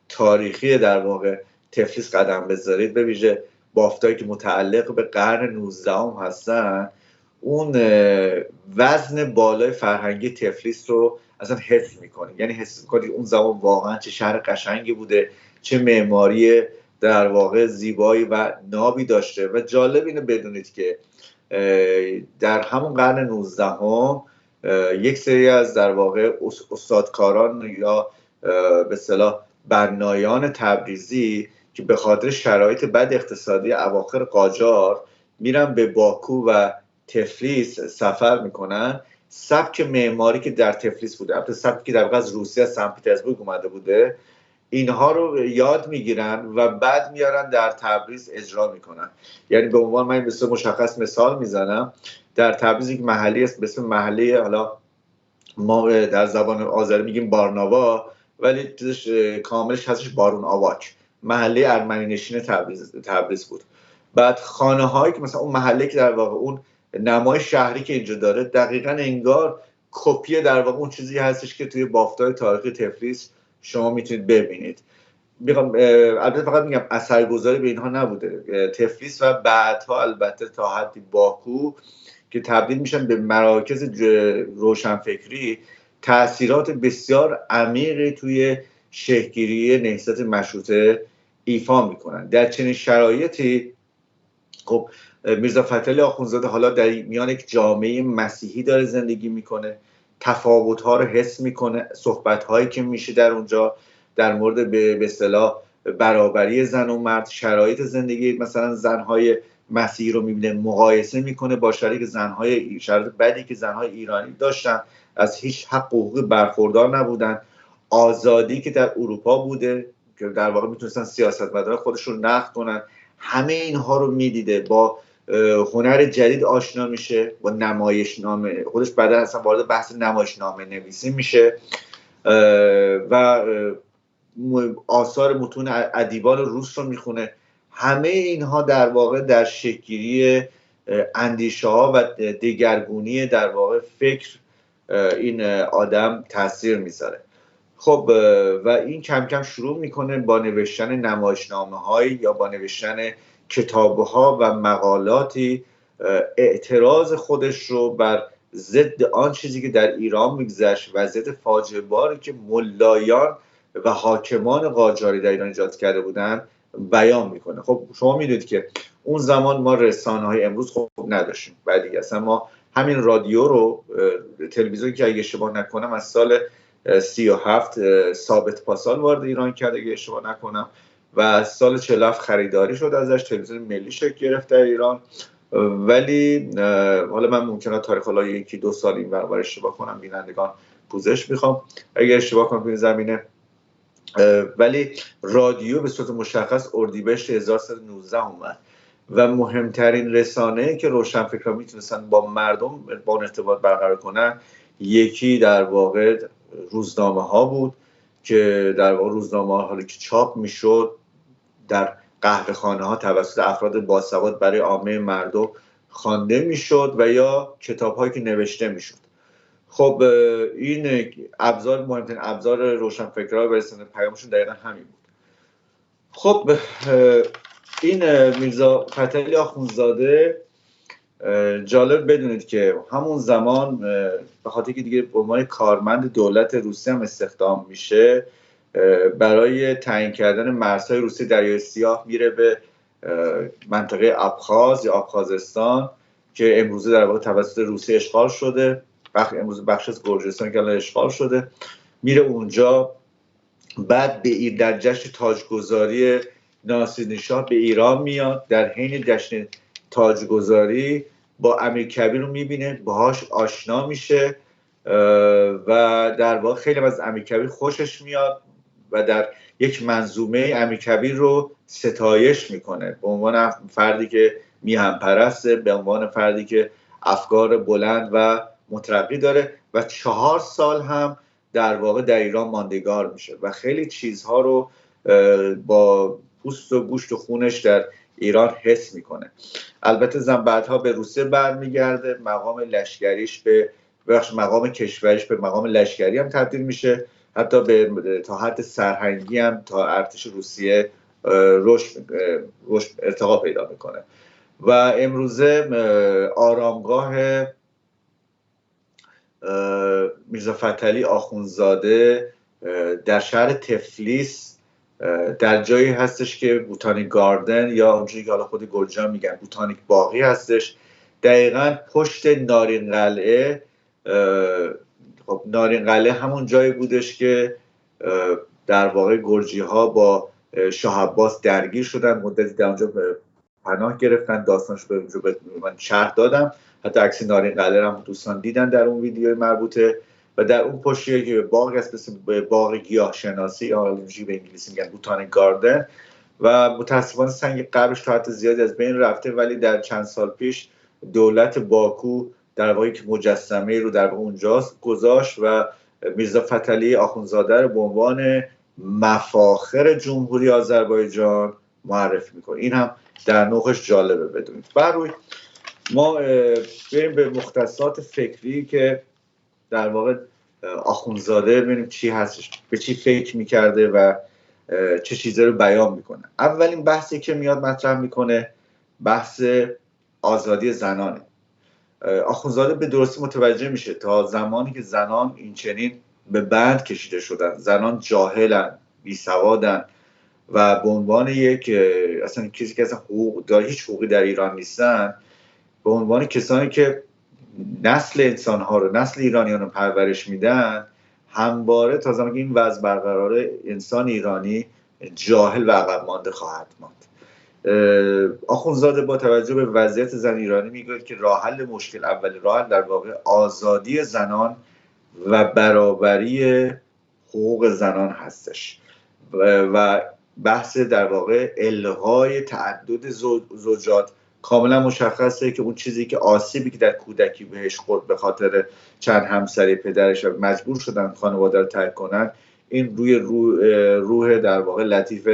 تاریخی در واقع تفلیس قدم بذارید، به ویژه بافتایی که متعلق به قرن 19 هستن، اون وزن بالای فرهنگی تفلیس رو اصلا حس میکنید. یعنی حس میکنید اون زمان واقعا چه شهر قشنگی بوده، چه معماری در واقع زیبایی و نابی داشته. و جالب اینو بدونید که در همون قرن 19 یک سری از در واقع استادکاران یا به اصطلاح بنایان تبریزی که به خاطر شرایط بد اقتصادی اواخر قاجار میرن به باکو و تفلیس سفر میکنن، سبک معماری که در تفلیس بوده، البته سبکی که در واقع از روسیه سن پترزبورگ اومده بوده، اینها رو یاد میگیرن و بعد میارن در تبریز اجرا میکنن. یعنی به عنوان من بسیار مشخص مثال میزنم، در تبریز یک محله است به اسم محله، حالا ما در زبان آذری میگیم بارناوا، ولی کاملش هستش بارون آواک، محله ارمنی نشین تبریز بود. بعد خانه هایی که مثلا اون محله که در واقع اون نمای شهری که اینجا داره دقیقاً انگار کپی در واقع اون چیزی هستش که توی بافت‌های تاریخی تفلیس شما میتونید ببینید. البته فقط میگم اثرگذاری به اینها نبوده. تفلیس و بعدها البته تا حدی باکو که تبدیل میشن به مراکز روشنفکری، تأثیرات بسیار عمیقی توی شکل‌گیری نهضت مشروطه ایفا میکنن. در چنین شرایطی خب میرزا فتحعلی آخوندزاده حالا در میان یک جامعه مسیحی داره زندگی میکنه، تفاوت‌ها رو حس میکنه، صحبت‌هایی که میشه در اونجا در مورد به اصطلاح برابری زن و مرد، شرایط زندگی مثلا زن‌های مسیحی رو میبینه، مقایسه میکنه با شرایط بدی که زن‌های ایرانی داشتن، از هیچ حق و حقوقی برخوردار نبودن، آزادی که در اروپا بوده که در واقع میتونستن سیاستمداران خودشون رو نقد کنن، همه اینها رو میدیده. با هنر جدید آشنا میشه، با نمایشنامه خودش بعدا اصلا وارد بحث نمایشنامه نویسی میشه و آثار متون ادیبان روس رو میخونه. همه اینها در واقع در شکل‌گیری اندیشه ها و دگرگونی در واقع فکر این آدم تاثیر میذاره. خب و این کم کم شروع میکنه با نوشتن نمایشنامه‌هایی یا با نوشتن کتاب‌ها و مقالاتی اعتراض خودش رو بر ضد آن چیزی که در ایران میگذشت و ضد فاجعه باری که ملایان و حاکمان قاجاری در ایران ایجاد کرده بودن بیان میکنه. خب شما میدونید که اون زمان ما رسانه‌های امروز خب نداشتیم، بعدی اصلا ما همین رادیو رو، تلویزیون که اگه اشتباه نکنم از سال 37 ثابت پاسال وارد ایران کرده اگه اشتباه نکنم، و سال 47 خریداری شد ازش، تلویزیون ملی شکل گرفت در ایران. ولی حالا من ممکنه تاریخ حالا 1-2 سال این برابر اشتباه کنم، بینندگان پوزش میخوام اگر اشتباه کنم تو این زمینه. ولی رادیو به صورت مشخص اردیبهشت 1319 اومد و مهمترین رسانه‌ای که روشنفکران میتونستن با مردم با ارتباط برقرار کنن، یکی در واقع روزنامه ها بود که در واقع روزنامه ها حالا که چاپ میشد در قهوه خانه ها توسط افراد باسواد برای عامه مردم خوانده میشد و یا کتاب هایی که نوشته میشد. خب این ابزار، مهمترین ابزار روشنفکرها برای رساندن پیامشون دقیقا همین بود. خب این میرزا فتحعلی آخوندزاده، جالب بدونید که همون زمان به خاطر که دیگه به عنوان کارمند دولت روسیه هم استخدام میشه، برای تعیین کردن مرزهای روسیه دریای سیاه میره به منطقه ابخاز یا ابخازستان که امروزه در واقع توسط روسیه اشغال شده، امروز بخش از گرجستان که الان اشغال شده، میره اونجا. بعد به در جشن تاجگذاری ناصرالدین شاه به ایران میاد، در حین جشن تاجگذاری با امیرکبیر رو میبینه، باهاش آشنا میشه و در واقع خیلی از امیرکبیر خوشش میاد و در یک منظومه امیرکبیر رو ستایش میکنه به عنوان فردی که میهن پرسته، به عنوان فردی که افکار بلند و مترقی داره و 4 سال هم در واقع در ایران ماندگار میشه و خیلی چیزها رو با پوست و گوشت و خونش در ایران حس میکنه. البته بعدها به روسیه برمیگرده، مقام لشکریش به مقام کشوریش به مقام لشکری هم تبدیل میشه، حتی تا حد سرهنگی هم تا ارتش روسیه ارتقا پیدا میکنه و امروزه آرامگاه میرزا فتحعلی آخوندزاده در شهر تفلیس در جایی هستش که بوتانیک گاردن یا اونجوری که حالا خود گرجی‌ها میگن بوتانیک باغی هستش، دقیقاً پشت نارین قلعه. خب نارین قلعه همون جایی بودش که در واقع گرجی‌ها با شاه عباس درگیر شدن، مدتی در اونجا پناه گرفتن، داستانش به من شرح دادم، حتی عکس نارین قلعه هم دوستان دیدن در اون ویدیو مربوطه. و در اون پشتی که باغ هست به باغ گیاه شناسی یا به انگلیسی میگن بوتانیک گاردن و متاسفانه سنگ قبرش تا حد زیادی از بین رفته، ولی در چند سال پیش دولت باکو در واقع یک مجسمه رو در اونجا گذاشت و میرزا فتحعلی آخوندزاده رو به عنوان مفاخر جمهوری آذربایجان معرفی میکنه. این هم در نوعش جالبه بدونید. برای ما بریم به مختصات فکری که در واقع آخوندزاده ببینیم چی هستش، به چی فکر میکرده و چه چیزی رو بیان میکنه. اولین بحثی که میاد مطرح میکنه بحث آزادی زنانه. آخوندزاده به درستی متوجه میشه تا زمانی که زنان این چنین به بند کشیده شدن، زنان جاهلن، بیسوادن و به عنوان یک اصلا کسی که اصلا حقوق داره، هیچ حقوقی در ایران نیستن، به عنوان کسانی که نسل انسانها رو، نسل ایرانیان رو پرورش میدن، همواره تا زمانی که این وضع برقراره انسان ایرانی جاهل و عقب مانده خواهد ماند. آخوندزاده با توجه به وضعیت زن ایرانی میگه که راه حل مشکل، اول راه حل در واقع آزادی زنان و برابری حقوق زنان هستش و بحث در واقع الغای تعدد زوجات. کاملا مشخصه که اون چیزی که آسیبی که در کودکی بهش خورد به خاطر چند همسری پدرش مجبور شدن خانواده رو ترک کنن، این روح در واقع لطیف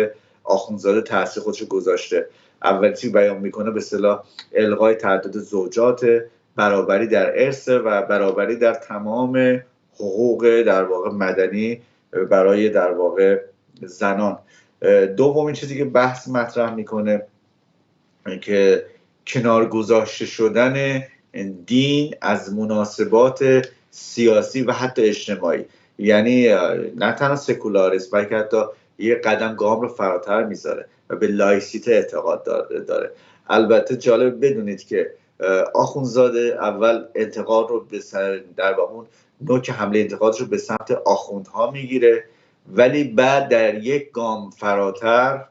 آخوندزاده تاثیر خودش گذاشته. اول چیزی بیان میکنه به اصطلاح الغای تعدد زوجات، برابری در ارث و برابری در تمام حقوق در واقع مدنی برای در واقع زنان. دومین چیزی که بحث مطرح میکنه که کنار گذاشته شدن دین از مناسبات سیاسی و حتی اجتماعی، یعنی نه تنها سکولاریسم بلکه حتی یه قدم گام رو فراتر میذاره و به لایسیته اعتقاد داره. البته جالب بدونید که آخوندزاده اول انتقاد رو به در واقع نوک حمله انتقادش رو به سمت آخوندها میگیره، ولی بعد در یک گام فراتر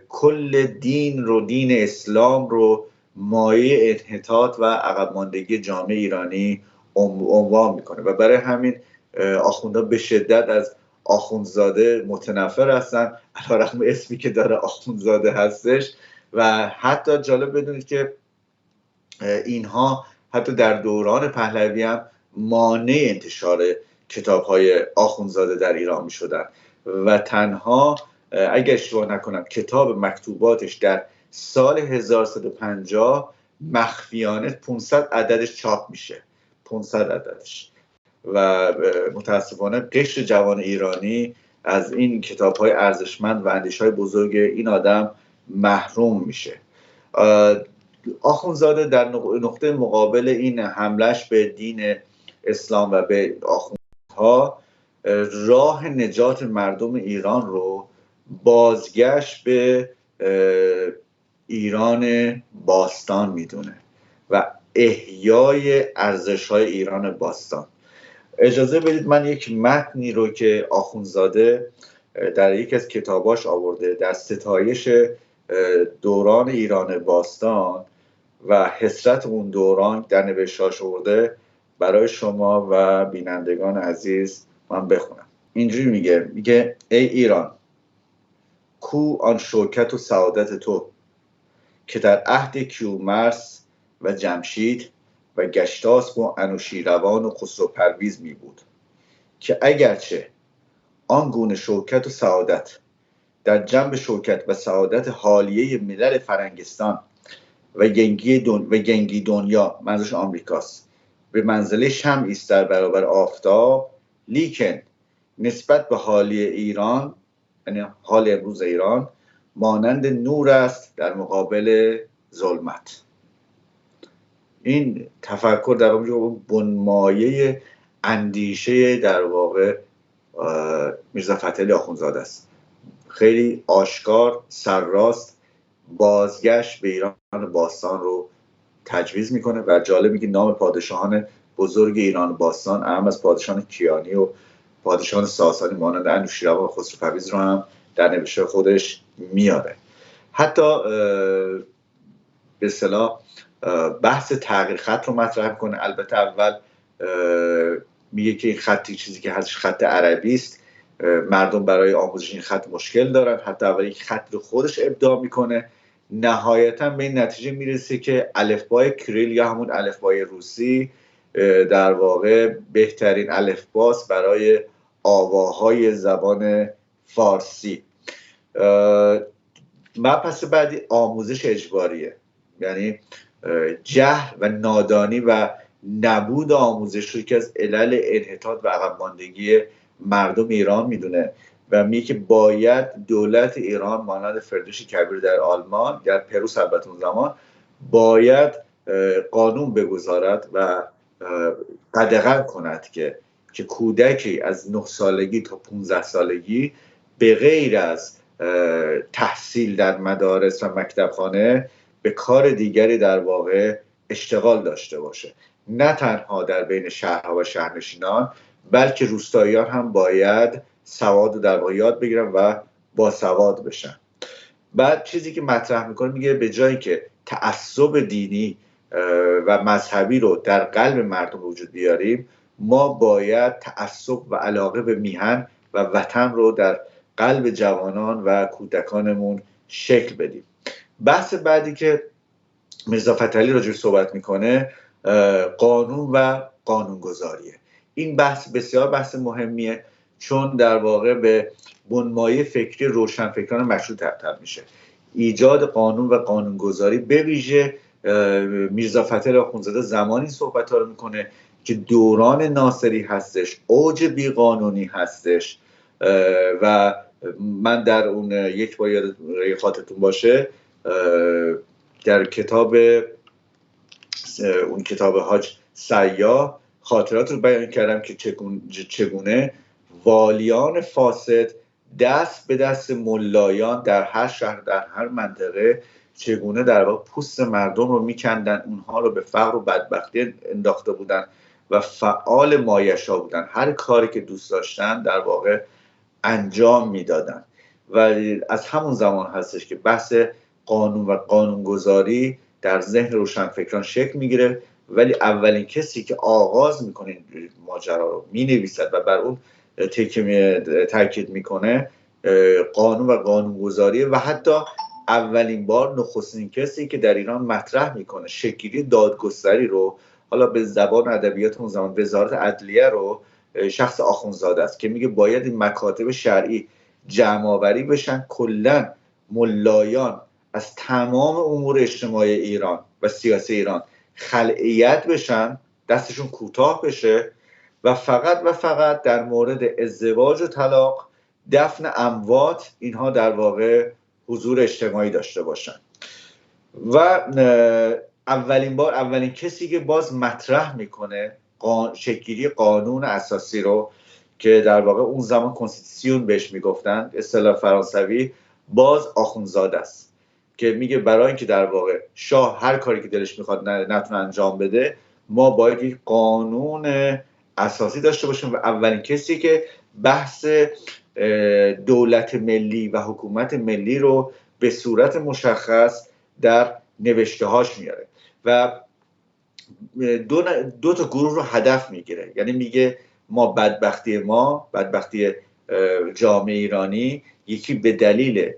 کل دین اسلام رو مایه انحطاط و عقب ماندگی جامعه ایرانی عنوان میکنه و برای همین آخوندها به شدت از آخوندزاده متنفر هستن، علیرغم اسمی که داره آخوندزاده هستش. و حتی جالب بدونید که اینها حتی در دوران پهلوی هم مانع انتشار کتاب‌های آخوندزاده در ایران می‌شدن و تنها اگر اشتباه نکنم کتاب مکتوباتش در سال 1150 مخفیانه 500 عددش چاپ میشه، 500 عددش، و متاسفانه قشر جوان ایرانی از این کتاب‌های ارزشمند و اندیشه‌های بزرگ این آدم محروم میشه. آخوندزاده در نقطه مقابل این حملش به دین اسلام و به آخوندها راه نجات مردم ایران رو بازگشت به ایران باستان میدونه و احیای ارزش‌های ایران باستان. اجازه بدید من یک متنی رو که آخوندزاده در یک از کتاباش آورده در ستایش دوران ایران باستان و حسرت اون دوران در نوشته‌اش آورده برای شما و بینندگان عزیز من بخونم. اینجوری میگه ای ایران، کو آن شوکت و سعادت تو که در عهد کیومرث و جمشید و گشتاسب و انوشیروان و خسرو پرویز می بود که اگرچه آن گونه شوکت و سعادت در جنب شوکت و سعادت حالیه ملل فرنگستان و گنگی دنیا، منظورش آمریکاست، به منزله شمعی است در برابر آفتاب، لیکن نسبت به حالی ایران، یعنی حال امروز ایران، مانند نور است در مقابل ظلمت. این تفکر در واقع بنمایه اندیشه در واقع میرزا فتحعلی آخوندزاده است. خیلی آشکار، سرراست بازگشت به ایران باستان رو تجویز میکنه و جالبه که نام پادشاهان بزرگ ایران باستان، اهم از پادشاهان کیانی و پادشاهان ساسانی مانند انوشیروان و خسرو پرویز رو هم در نوشته خودش میاره. حتی به اصطلاح بحث تغییر خط رو مطرح میکنه. البته اول میگه که این خطی چیزی که هستش خط عربی است، مردم برای آموزش این خط مشکل دارن، حتی اول یک خط رو خودش ابداع میکنه. نهایتا به این نتیجه میرسه که الفبای کریل یا همون الفبای روسی در واقع بهترین الفباست برای آواهای زبان فارسی. مبحث بعدی آموزش اجباریه، یعنی جهل و نادانی و نبود آموزش رو که از علل انحطاط و عقب ماندگی مردم ایران میدونه و میگه که باید دولت ایران مانند فردوسی کبیر در آلمان، در پروس البته اون زمان، باید قانون بگذارد و قدغن کند که کودکی از 9 سالگی تا 15 سالگی به غیر از تحصیل در مدارس و مکتبخانه به کار دیگری در واقع اشتغال داشته باشه. نه تنها در بین شهرها و شهرنشینان، بلکه روستاییان هم باید سواد رو در واقع یاد بگیرن و باسواد بشن. بعد چیزی که مطرح میکنه میگه به جایی که تعصب دینی و مذهبی رو در قلب مردم وجود بیاریم، ما باید تعصب و علاقه به میهن و وطن رو در قلب جوانان و کودکانمون شکل بدیم. بحث بعدی که میرزا فتحعلی راجع بهش صحبت میکنه قانون و قانونگذاریه. این بحث بسیار بحث مهمیه، چون در واقع به بنمایه فکری روشنفکران مشروط تبدیل میشه. ایجاد قانون و قانونگذاری، به ویژه میرزا فتحعلی آخوندزاده زمانی صحبت‌ها رو میکنه که دوران ناصری هستش، اوج بیقانونی هستش و من در اون یک بار یاد خاطرتون باشه در اون کتاب حاج سیاح خاطرات رو بیان کردم که چگونه والیان فاسد دست به دست ملایان در هر شهر در هر منطقه چگونه در واقع پوست مردم رو میکندن، اونها رو به فقر و بدبختی انداخته بودن و فعال مایشا بودن، هر کاری که دوست داشتن در واقع انجام میدادن. و از همون زمان هستش که بحث قانون و قانونگذاری در ذهن روشنفکران شکل میگیره، ولی اولین کسی که آغاز میکنه این ماجرا رو مینویسد و بر اون تاکید میکنه قانون و قانونگذاری و حتی اولین بار نخستین کسی که در ایران مطرح میکنه شکلی دادگستری رو، حالا به زبان ادبیات اون زمان وزارت عدلیه رو، شخص آخوندزاده است که میگه باید این مکاتب شرعی جمع آوری بشن، کلا ملایان از تمام امور اجتماعی ایران و سیاسی ایران خلعیت بشن، دستشون کوتاه بشه و فقط در مورد ازدواج و طلاق، دفن اموات، اینها در واقع حضور اجتماعی داشته باشن. و اولین کسی که باز مطرح میکنه شکلی قانون اساسی رو که در واقع اون زمان کنستیتیسیون بهش میگفتن، اصطلاح فرانسوی، باز آخوندزاده است که میگه برای اینکه در واقع شاه هر کاری که دلش میخواد نتونه انجام بده، ما باید یک قانون اساسی داشته باشیم. و اولین کسی که بحث دولت ملی و حکومت ملی رو به صورت مشخص در نوشته‌هاش میاره و دو تا گروه رو هدف میگیره. یعنی میگه بدبختی جامعه ایرانی، یکی به دلیل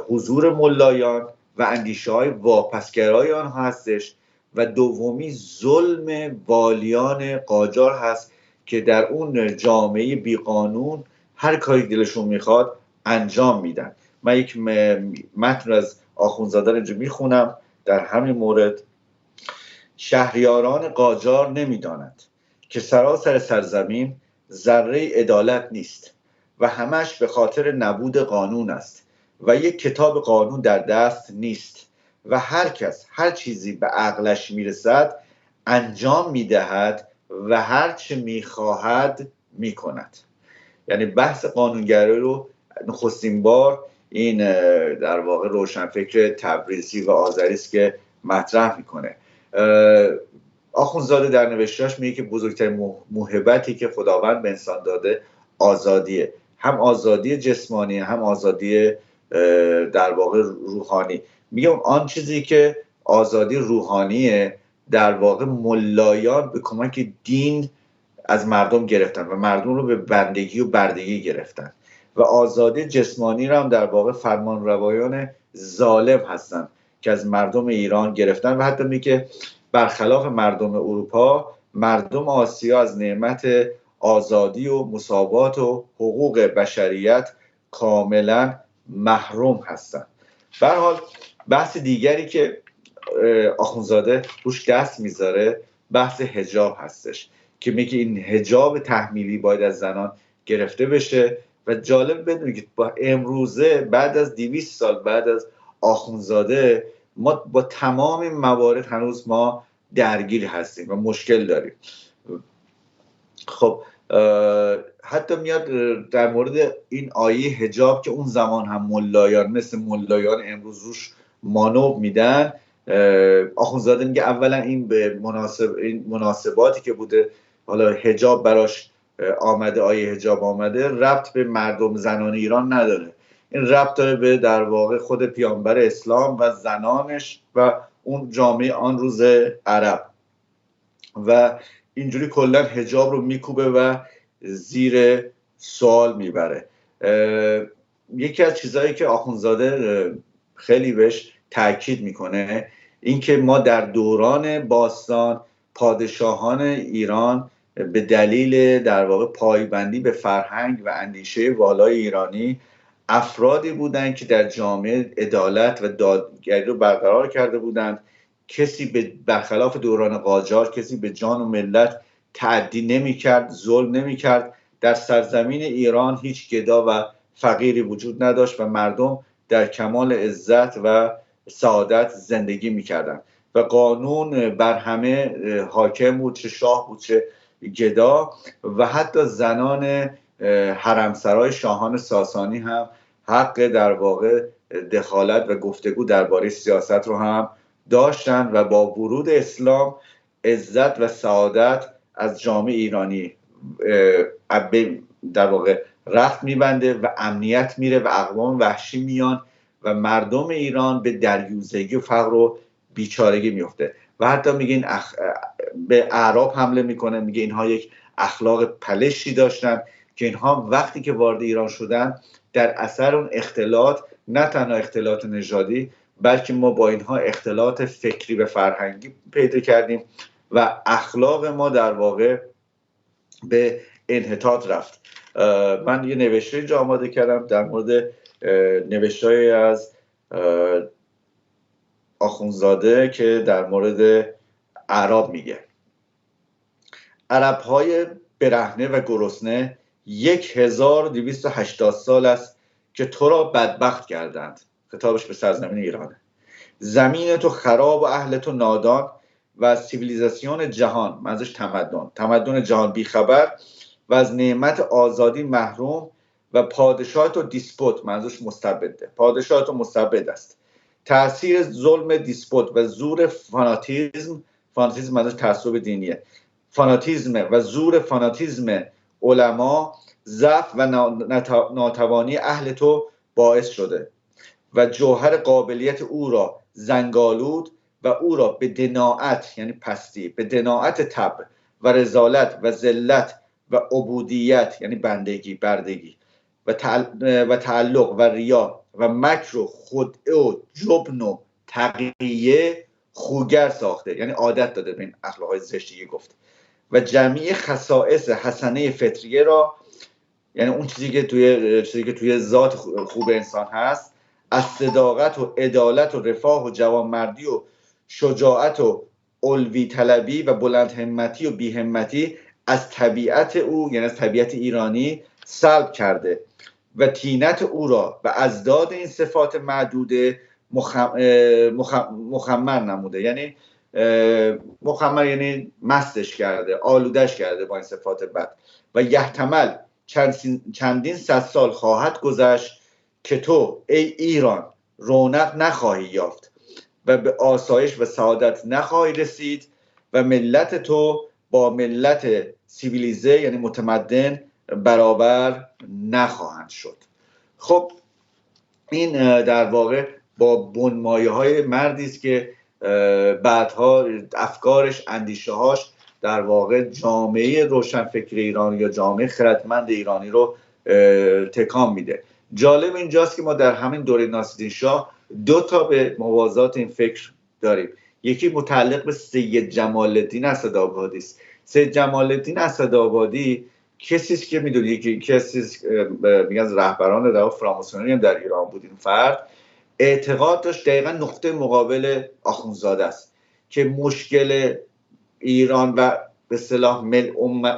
حضور ملایان و اندیشه‌های واپسگرای آنها هستش و دومی ظلم والیان قاجار هست که در اون جامعه بیقانون هر کاری دلشون میخواد انجام میدن. من یک متن از آخوندزاده رو اینجا میخونم در همین مورد. شهریاران قاجار نمیدانند که سراسر سرزمین ذره عدالت نیست و همش به خاطر نبود قانون است و یک کتاب قانون در دست نیست و هر کس هر چیزی به عقلش میرسد انجام میدهد و هر چه میخواهد میکند. یعنی بحث قانونگرایی رو نخستین بار این در واقع روشنفکر تبریزی و آذری است که مطرح میکنه. آخوندزاده در نوشته‌اش میگه که بزرگترین موهبتی که خداوند به انسان داده آزادیه، هم آزادی جسمانی هم آزادی در واقع روحانی. میگه آن چیزی که آزادی روحانیه در واقع ملایان به کمک دین از مردم گرفتن و مردم رو به بندگی و بردگی گرفتن و آزادی جسمانی رو هم در واقع فرمانروایان ظالم هستن که از مردم ایران گرفتن و حتی میگه برخلاف مردم اروپا، مردم آسیا از نعمت آزادی و مساوات و حقوق بشریت کاملا محروم هستن. به هر حال بحث دیگری که آخوندزاده روش دست میذاره بحث حجاب هستش که میگه این حجاب تحمیلی باید از زنان گرفته بشه و جالب بدونید که با امروزه بعد از 200 سال بعد از آخوندزاده ما با تمام موارد هنوز ما درگیر هستیم و مشکل داریم. خب حتی میاد در مورد این آیه حجاب که اون زمان هم ملایان مثل ملایان امروز روش مانور میدن، آخوندزاده میگه اولا این به مناسباتی که بوده حالا حجاب براش آمده، آیه حجاب آمده، ربط به مردم زنان ایران نداره، این ربط داره به در واقع خود پیامبر اسلام و زنانش و اون جامعه آن روز عرب و اینجوری کلا حجاب رو میکوبه و زیر سوال میبره. یکی از چیزهایی که آخوندزاده خیلی بهش تاکید میکنه این که ما در دوران باستان پادشاهان ایران به دلیل در واقع پایبندی به فرهنگ و اندیشه والای ایرانی افرادی بودند که در جامعه عدالت و دادگری رو برقرار کرده بودند. کسی برخلاف دوران قاجار کسی به جان و ملت تعدی نمی‌کرد، ظلم نمی‌کرد. در سرزمین ایران هیچ گدا و فقیری وجود نداشت و مردم در کمال عزت و سعادت زندگی می‌کردند و قانون بر همه حاکم بود، چه شاه بود چه گدا و حتی زنان حرمسرای شاهان ساسانی هم حق در واقع دخالت و گفتگو درباره سیاست رو هم داشتن و با ورود اسلام عزت و سعادت از جامعه ایرانی در واقع رخت میبنده و امنیت میره و اقوام وحشی میان و مردم ایران به دریوزگی و فقر و بیچارگی میفته و حتی میگه به اعراب حمله میکنه، میگه اینها یک اخلاق پلشی داشتن که اینها وقتی که وارد ایران شدن در اثر اون اختلاط، نه تنها اختلاط نژادی بلکه ما با اینها اختلاط فکری و فرهنگی پیدا کردیم و اخلاق ما در واقع به انحطاط رفت. من یه نوشته اینجا آماده کردم در مورد نوشته‌ای از آخوندزاده که در مورد اعراب میگه: عرب‌های برهنه و گرسنه 1280 سال است که تو را بدبخت کردند. خطابش به سرزمین ایرانه. زمین تو خراب و اهل تو نادان و از سیویلیزاسیون جهان، منظورش تمدن جهان بیخبر و از نعمت آزادی محروم و پادشاه تو دیسپوت، منظورش مستبده، پادشاه تو مستبد است. تأثیر ظلم دیسپوت و زور فاناتیزم منظورش تعصب دینیه، فاناتیزم و زور فاناتیزم علما، ضعف و ناتوانی اهل تو باعث شده و جوهر قابلیت او را زنگالود و او را به دناعت، یعنی پستی، به دناعت طبع و رذالت و ذلت و عبودیت، یعنی بردگی و تعلق و ریا و مکر و خدعه و جبن و تقیه خوگر ساخته، یعنی عادت داده به این اخلاقهای زشتی گفت، و جمعی خصائص حسنه فطریه را، یعنی اون چیزی که توی ذات خوب انسان هست، از صداقت و عدالت و رفاه و جوانمردی و شجاعت و علوی طلبی و بلند همتی و بی همتی از طبیعت او، یعنی از طبیعت ایرانی سلب کرده و طینت او را و ازداد این صفات معدوده مخمر نموده، یعنی مخمر یعنی مستش کرده، آلودش کرده با این صفات بد. و یحتمل چندین صد سال خواهد گذشت که تو ای ایران رونق نخواهی یافت و به آسایش و سعادت نخواهی رسید و ملت تو با ملت سیویلیزه یعنی متمدن برابر نخواهند شد. خب این در واقع با بنمایه‌های مردی است که بعدها افکارش، اندیشه‌هاش در واقع جامعه روشنفکر ایرانی یا جامعه خردمند ایرانی رو تکان میده. جالب اینجاست که ما در همین دوره ناصرالدین شاه 2 تا به موازات این فکر داریم. یکی متعلق به سید جمال الدین اسدآبادی است. سید جمال الدین اسدآبادی کسی است که میدونید که کسی میگن از رهبران در فراماسونری هم در ایران بود. این فرد اعتقاد داشت دقیقا نقطه مقابل آخوندزاده است که مشکل ایران و به اصطلاح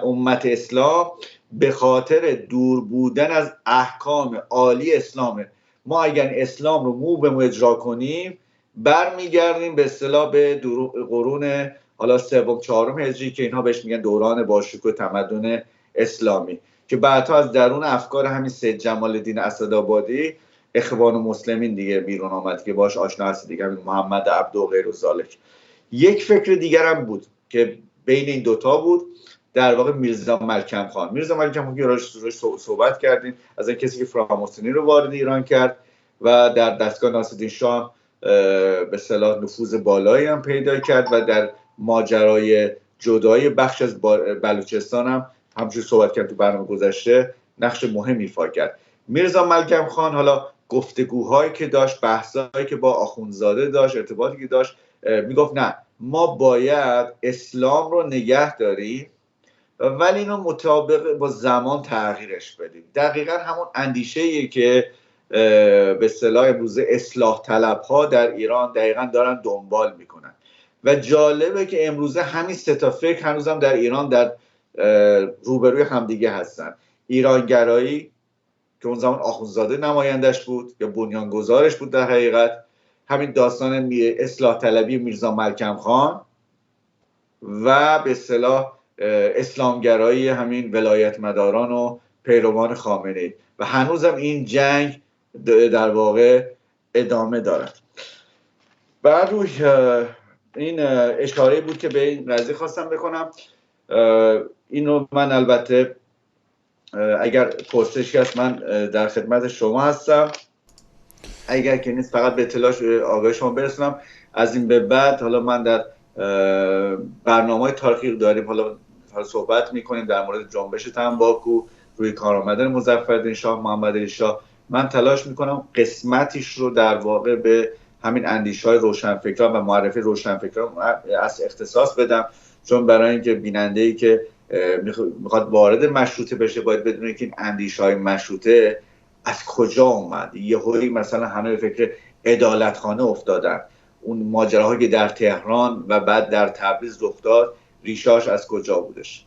امت اسلام به خاطر دور بودن از احکام عالی اسلامه. ما اگر اسلام رو مو به مو اجرا کنیم برمیگردیم به اصطلاح به قرون حالا سوم چهارم هجری که اینها بهش میگن دوران باشکوه تمدن اسلامی، که بعدها از درون افکار همین سید جمال الدین اسدآبادی اخوان المسلمین دیگه بیرون آمد که باش آشنا هست دیگه، همین محمد عبده و غیر ذالک. یک فکر دیگر هم بود که بین این دوتا بود، در واقع میرزا ملکم خان که راجعش صحبت کردیم، از این کسی که فراماسونی رو وارد ایران کرد و در دستگاه ناصرالدین شاه به اصطلاح نفوذ بالایی هم پیدا کرد و در ماجرای جدایی بخش از بلوچستان هم همونجور صحبت کردیم تو برنامه گذشته نقش مهمی ایفا کرد. میرزا ملکم خان حالا گفتگوهایی که داشت، بحثایی که با آخوندزاده داشت، ارتباطی که داشت، میگفت نه ما باید اسلام رو نگه داریم ولی اینو مطابق با زمان تغییرش بدیم. دقیقا همون اندیشه‌ایه که به اصطلاح امروزه اصلاح طلب‌ها در ایران دقیقا دارن دنبال میکنن و جالبه که امروزه همین 3 تا فکر هنوزم در ایران در روبروی همدیگه هستن. ایرانگرایی که اون زمان آخوندزاده نمایندش بود یا بنیانگذارش بود، در حقیقت همین داستان اصلاح طلبی میرزا ملکم خان و به اصطلاح اسلامگرایی همین ولایت مداران و پیروان خامنه‌ای، و هنوزم این جنگ در واقع ادامه دارد. بعد روی این اشاره بود که به این قضیه خواستم بکنم. اینو من البته اگر پرسشی هست من در خدمت شما هستم، اگر که نیست فقط به اطلاع آگاه شما برسونم. از این به بعد حالا من در برنامه‌های تاریخی داریم، حالا صحبت میکنیم در مورد جنبش تنباکو روی کار آمدن مظفرالدین شاه محمدعلی شاه. من تلاش میکنم قسمتیش رو در واقع به همین اندیشه‌های روشنفکران و معرفی روشنفکران از اختصاص بدم، چون برای اینکه بیننده‌ای که میخواد وارد مشروطه بشه باید بدونه که این اندیشه‌های مشروطه از کجا اومد. یهویی مثلا همه فکر عدالتخانه افتادن، اون ماجراهایی که در تهران و بعد در تبریز رخ داد ریشاش از کجا بودش.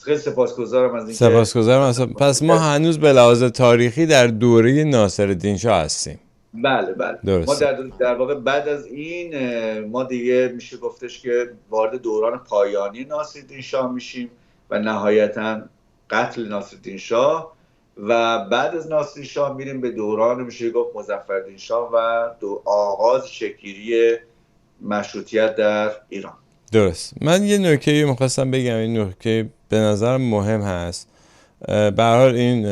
خیلی سپاسگزارم از این. سپاسگزارم. پس ما هنوز به لحاظ تاریخی در دوره ناصرالدین شاه هستیم. بله درست. ما در واقع بعد از این ما دیگه میشه گفتش که وارد دوران پایانی ناصرالدین شاه میشیم و نهایتا قتل ناصرالدین شاه، و بعد از ناصرالدین شاه میریم به دوران میشه گفت مظفرالدین شاه و آغاز شکل‌گیری مشروطیت در ایران. درست. من یه نکته میخواستم بگم، این نکته به نظر مهم هست. به هر حال این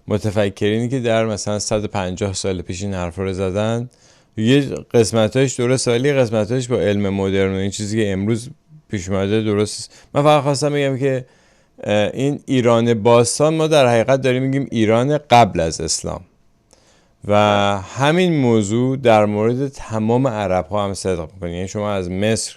متفکرینی که در مثلا 150 سال پیش این حرف رو زدن، یه قسمتایش درست ولی قسمتایش با علم مدرن و این چیزی که امروز پیش اومده درست. من فقط خواستم بگم که این ایران باستان ما در حقیقت داریم میگیم ایران قبل از اسلام، و همین موضوع در مورد تمام عرب ها هم صدق میکنه. یعنی شما از مصر،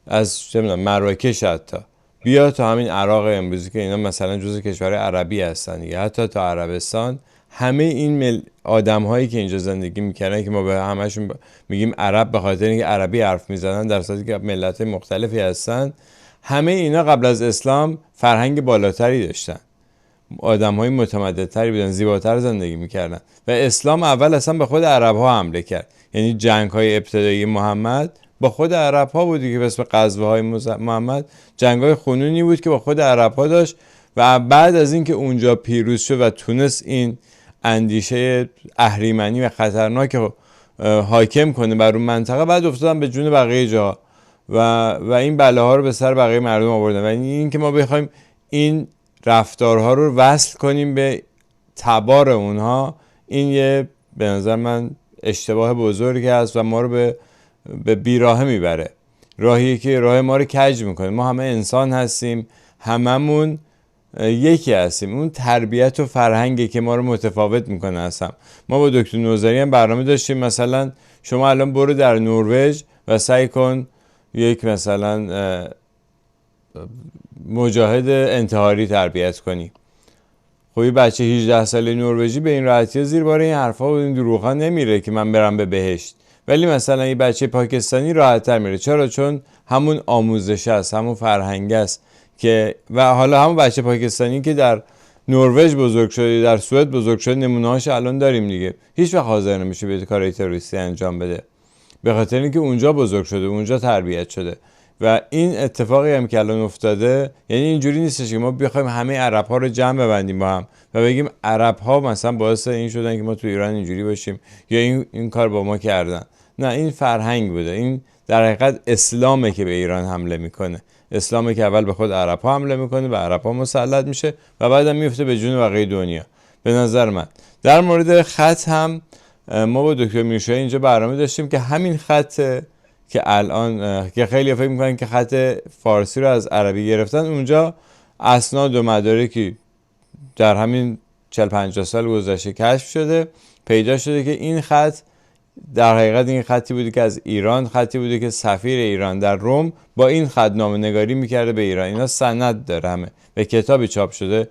از مراکش حتی بیا تا همین عراق امروزی که اینا مثلا جزو کشور عربی هستن دیگه، حتی تا عربستان، همه این آدم هایی که اینجا زندگی میکردن که ما به همشون میگیم عرب به خاطر اینکه عربی حرف میزنن در صورتی که ملت مختلفی هستن، همه اینا قبل از اسلام فرهنگ بالاتری داشتن، آدم های متمددتری بودن، زیباتر زندگی میکردن، و اسلام اول اصلا به خود عرب ها حمله کرد. یعنی جنگ های ابتدایی محمد با خود عرب ها بودی که به اسم غزوه های محمد جنگ های خونونی بود که با خود عرب ها داشت، و بعد از اینکه اونجا پیروز شد و تونست این اندیشه اهریمنی و خطرناک حاکم کنه بر اون منطقه، بعد افتادن به جون بقیه جا و این بلاها رو به سر بقیه مردم آوردن. و این که ما بخوایم این رفتارها رو وصل کنیم به تبار اونها، این یه به نظر من اشتباه بزرگی هست و ما رو به بیراهه میبره، راهی که راه ما رو کج میکنه. ما همه انسان هستیم، هممون یکی هستیم. اون تربیت و فرهنگی که ما رو متفاوت میکنه هستم. ما با دکتر نوذری هم برنامه داشتیم، مثلا شما الان برو در نروژ و سعی کن یک مثلا مجاهد انتحاری تربیت کنی. خب یه بچه 18 ساله نروژی به این راحتی زیر بار این حرفا و این دروغا نمیره که من برم به بهشت، ولی مثلا یه بچه پاکستانی راحت‌تر میره. چرا؟ چون همون آموزش است، همون فرهنگ است که، و حالا همون بچه پاکستانی که در نروژ بزرگ شده، در سوئد بزرگ شده، نمونه‌هاش الان داریم دیگه، هیچ وقت حاضر نمیشه به کارهای تروریستی انجام بده، به خاطر اینکه اونجا بزرگ شده، اونجا تربیت شده. و این اتفاقی هم که الان افتاده، یعنی اینجوری نیستش که ما بخوایم همه عرب ها رو جمع ببندیم با هم و بگیم عرب ها مثلا باعث این شدن که ما تو ایران اینجوری باشیم یا این کار با ما کردن. نه، این فرهنگ بوده. این در حقیقت اسلامه که به ایران حمله میکنه، اسلامه که اول به خود عرب ها حمله میکنه و عرب ها مسلط میشه و بعدم میفته به جون بقیه دنیا. به نظر من در مورد خط هم ما با دکتر میرشاهی اینجا برنامه داشتیم که همین خط که الان که خیلی فکر میکنن که خط فارسی رو از عربی گرفتن، اونجا اسناد و مدارکی در همین 40-50 سال گذشته کشف شده، پیدا شده که این خط در حقیقت این خطی بوده که از ایران، خطی بوده که سفیر ایران در روم با این خط نامه‌نگاری میکرده به ایران. اینا سند داره همه، به کتابی چاپ شده،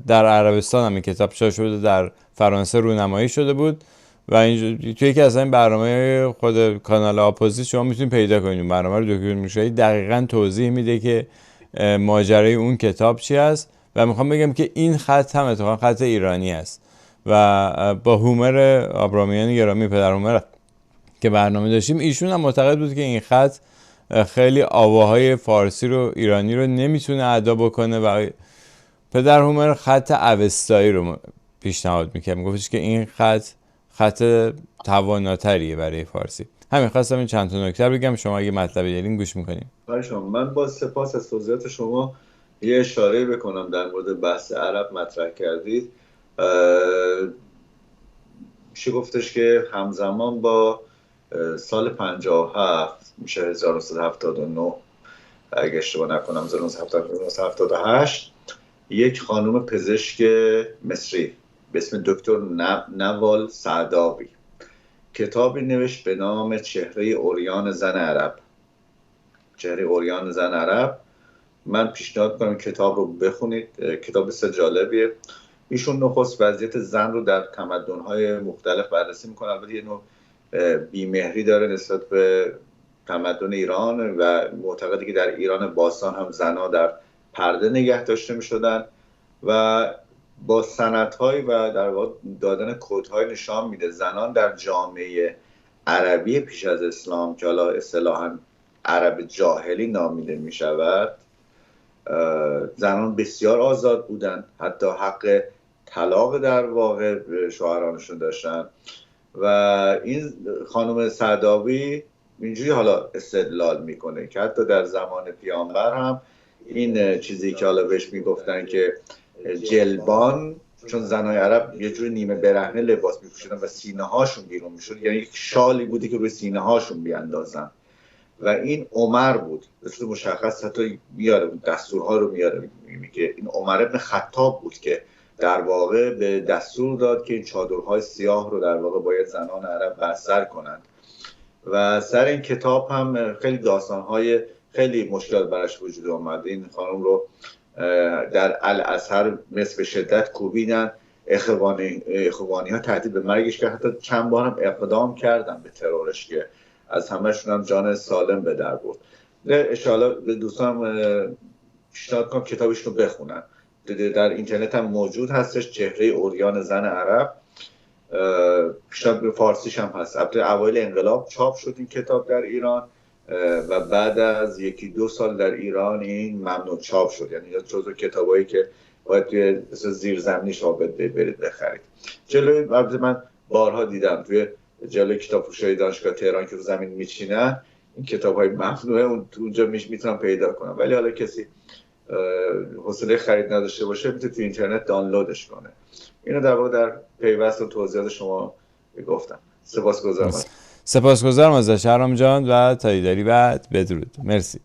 در عربستان هم این کتاب چاپ شده، در فرانسه رونمایی شده بود و اینجا توی یکی از این برنامه خود کانال اپوزیت شما میتونید پیدا کنید. برنامه رو دکتر میرشاهی دقیقاً توضیح میده که ماجرای اون کتاب چی است و میخوام بگم که این خط هم اتفاقا خط ایرانی است و با هومر آبرامیان گرامی، پدر هومر که برنامه داشتیم، ایشون هم معتقد بود که این خط خیلی آواهای فارسی رو، ایرانی رو نمیتونه ادا بکنه و پدر هومر خط اوستایی رو پیشنهاد میکرد، میگفتش که این خط تواناتریه برای فارسی. همین خواستم این چند تا نکته بگم، شما اگه مطلبی دارین گوش میکنیم. من با سپاس از توضیحات شما یه اشاره بکنم در مورد بحث عرب مطرح کردید. میشه گفتش که همزمان با سال 57 میشه 1979 اگه اشتباه نکنم 1978 یک خانم پزشک مصری به اسم دکتر نوال سعداوی کتابی نوشت به نام چهره اوریان زن عرب. چهره اوریان زن عرب، من پیشنهاد کنم کتاب رو بخونید، کتاب بسیار جالبیه. ایشون نخست وضعیت زن رو در تمدن‌های مختلف بررسی میکنه. البته یه نوع بیمهری داره نسبت به تمدن ایران و معتقده که در ایران باستان هم زنها در پرده نگه داشته میشدن و با سندهای و در واقع دادن کدهای نشان میده زنان در جامعه عربی پیش از اسلام که حالا اصطلاحاً عرب جاهلی نامیده میشود، زنان بسیار آزاد بودن، حتی حق طلاق در واقع شوهرانشون داشتن. و این خانم سعداوی اینجوری حالا استدلال میکنه که حتی در زمان پیامبر هم این چیزی که حالا بهش میگفتن که جلبان، چون زنای عرب یه جور نیمه برهنه لباس میپوشیدن و سینه هاشون بیرون میشد، یعنی یک شالی بودی که روی سینه هاشون بیاندازن و این عمر بود. به صورت مشخص حتی میاره دستورها رو میاره، میگه این عمر ابن خطاب بود که در واقع به دستور داد که این چادرهای سیاه رو در واقع باید زنان عرب بستر کنند. و سر این کتاب هم خیلی داستانهای خیلی مشکل براش وجود آمد. این خانم رو در الازهر مثل به شدت کوبیدن، اخوانی ها تهدید به مرگش کرد، حتی چند بار هم اقدام کردن به ترورش که از همه‌شون هم جان سالم به در برد. انشاءالله به دوستان پیشنهاد کنم کتابش رو بخونن، در اینترنت هم موجود هستش، چهره اوریان زن عرب. پیشنهاد به فارسیش هم هست. البته اوایل انقلاب چاپ شد این کتاب در ایران و بعد از 1-2 سال در ایران این ممنوع چاپ شد، یعنی جزو کتابایی که باید توی زیرزمینی شما برید بخرید. جلوی من بارها دیدم توی جلوی کتابفروشی دانشگاه تهران که رو زمین میچینن این کتاب‌های ممنوعه اونجا میتونم پیدا کنم، ولی حالا کسی حوصله خرید نداشته باشه میتونه تو اینترنت دانلودش کنه. اینو در واقع در پیوست و توضیحات شما گفتم. سپاسگزارم از شهرام جان و تا دیداری بعد. بدرود. مرسی.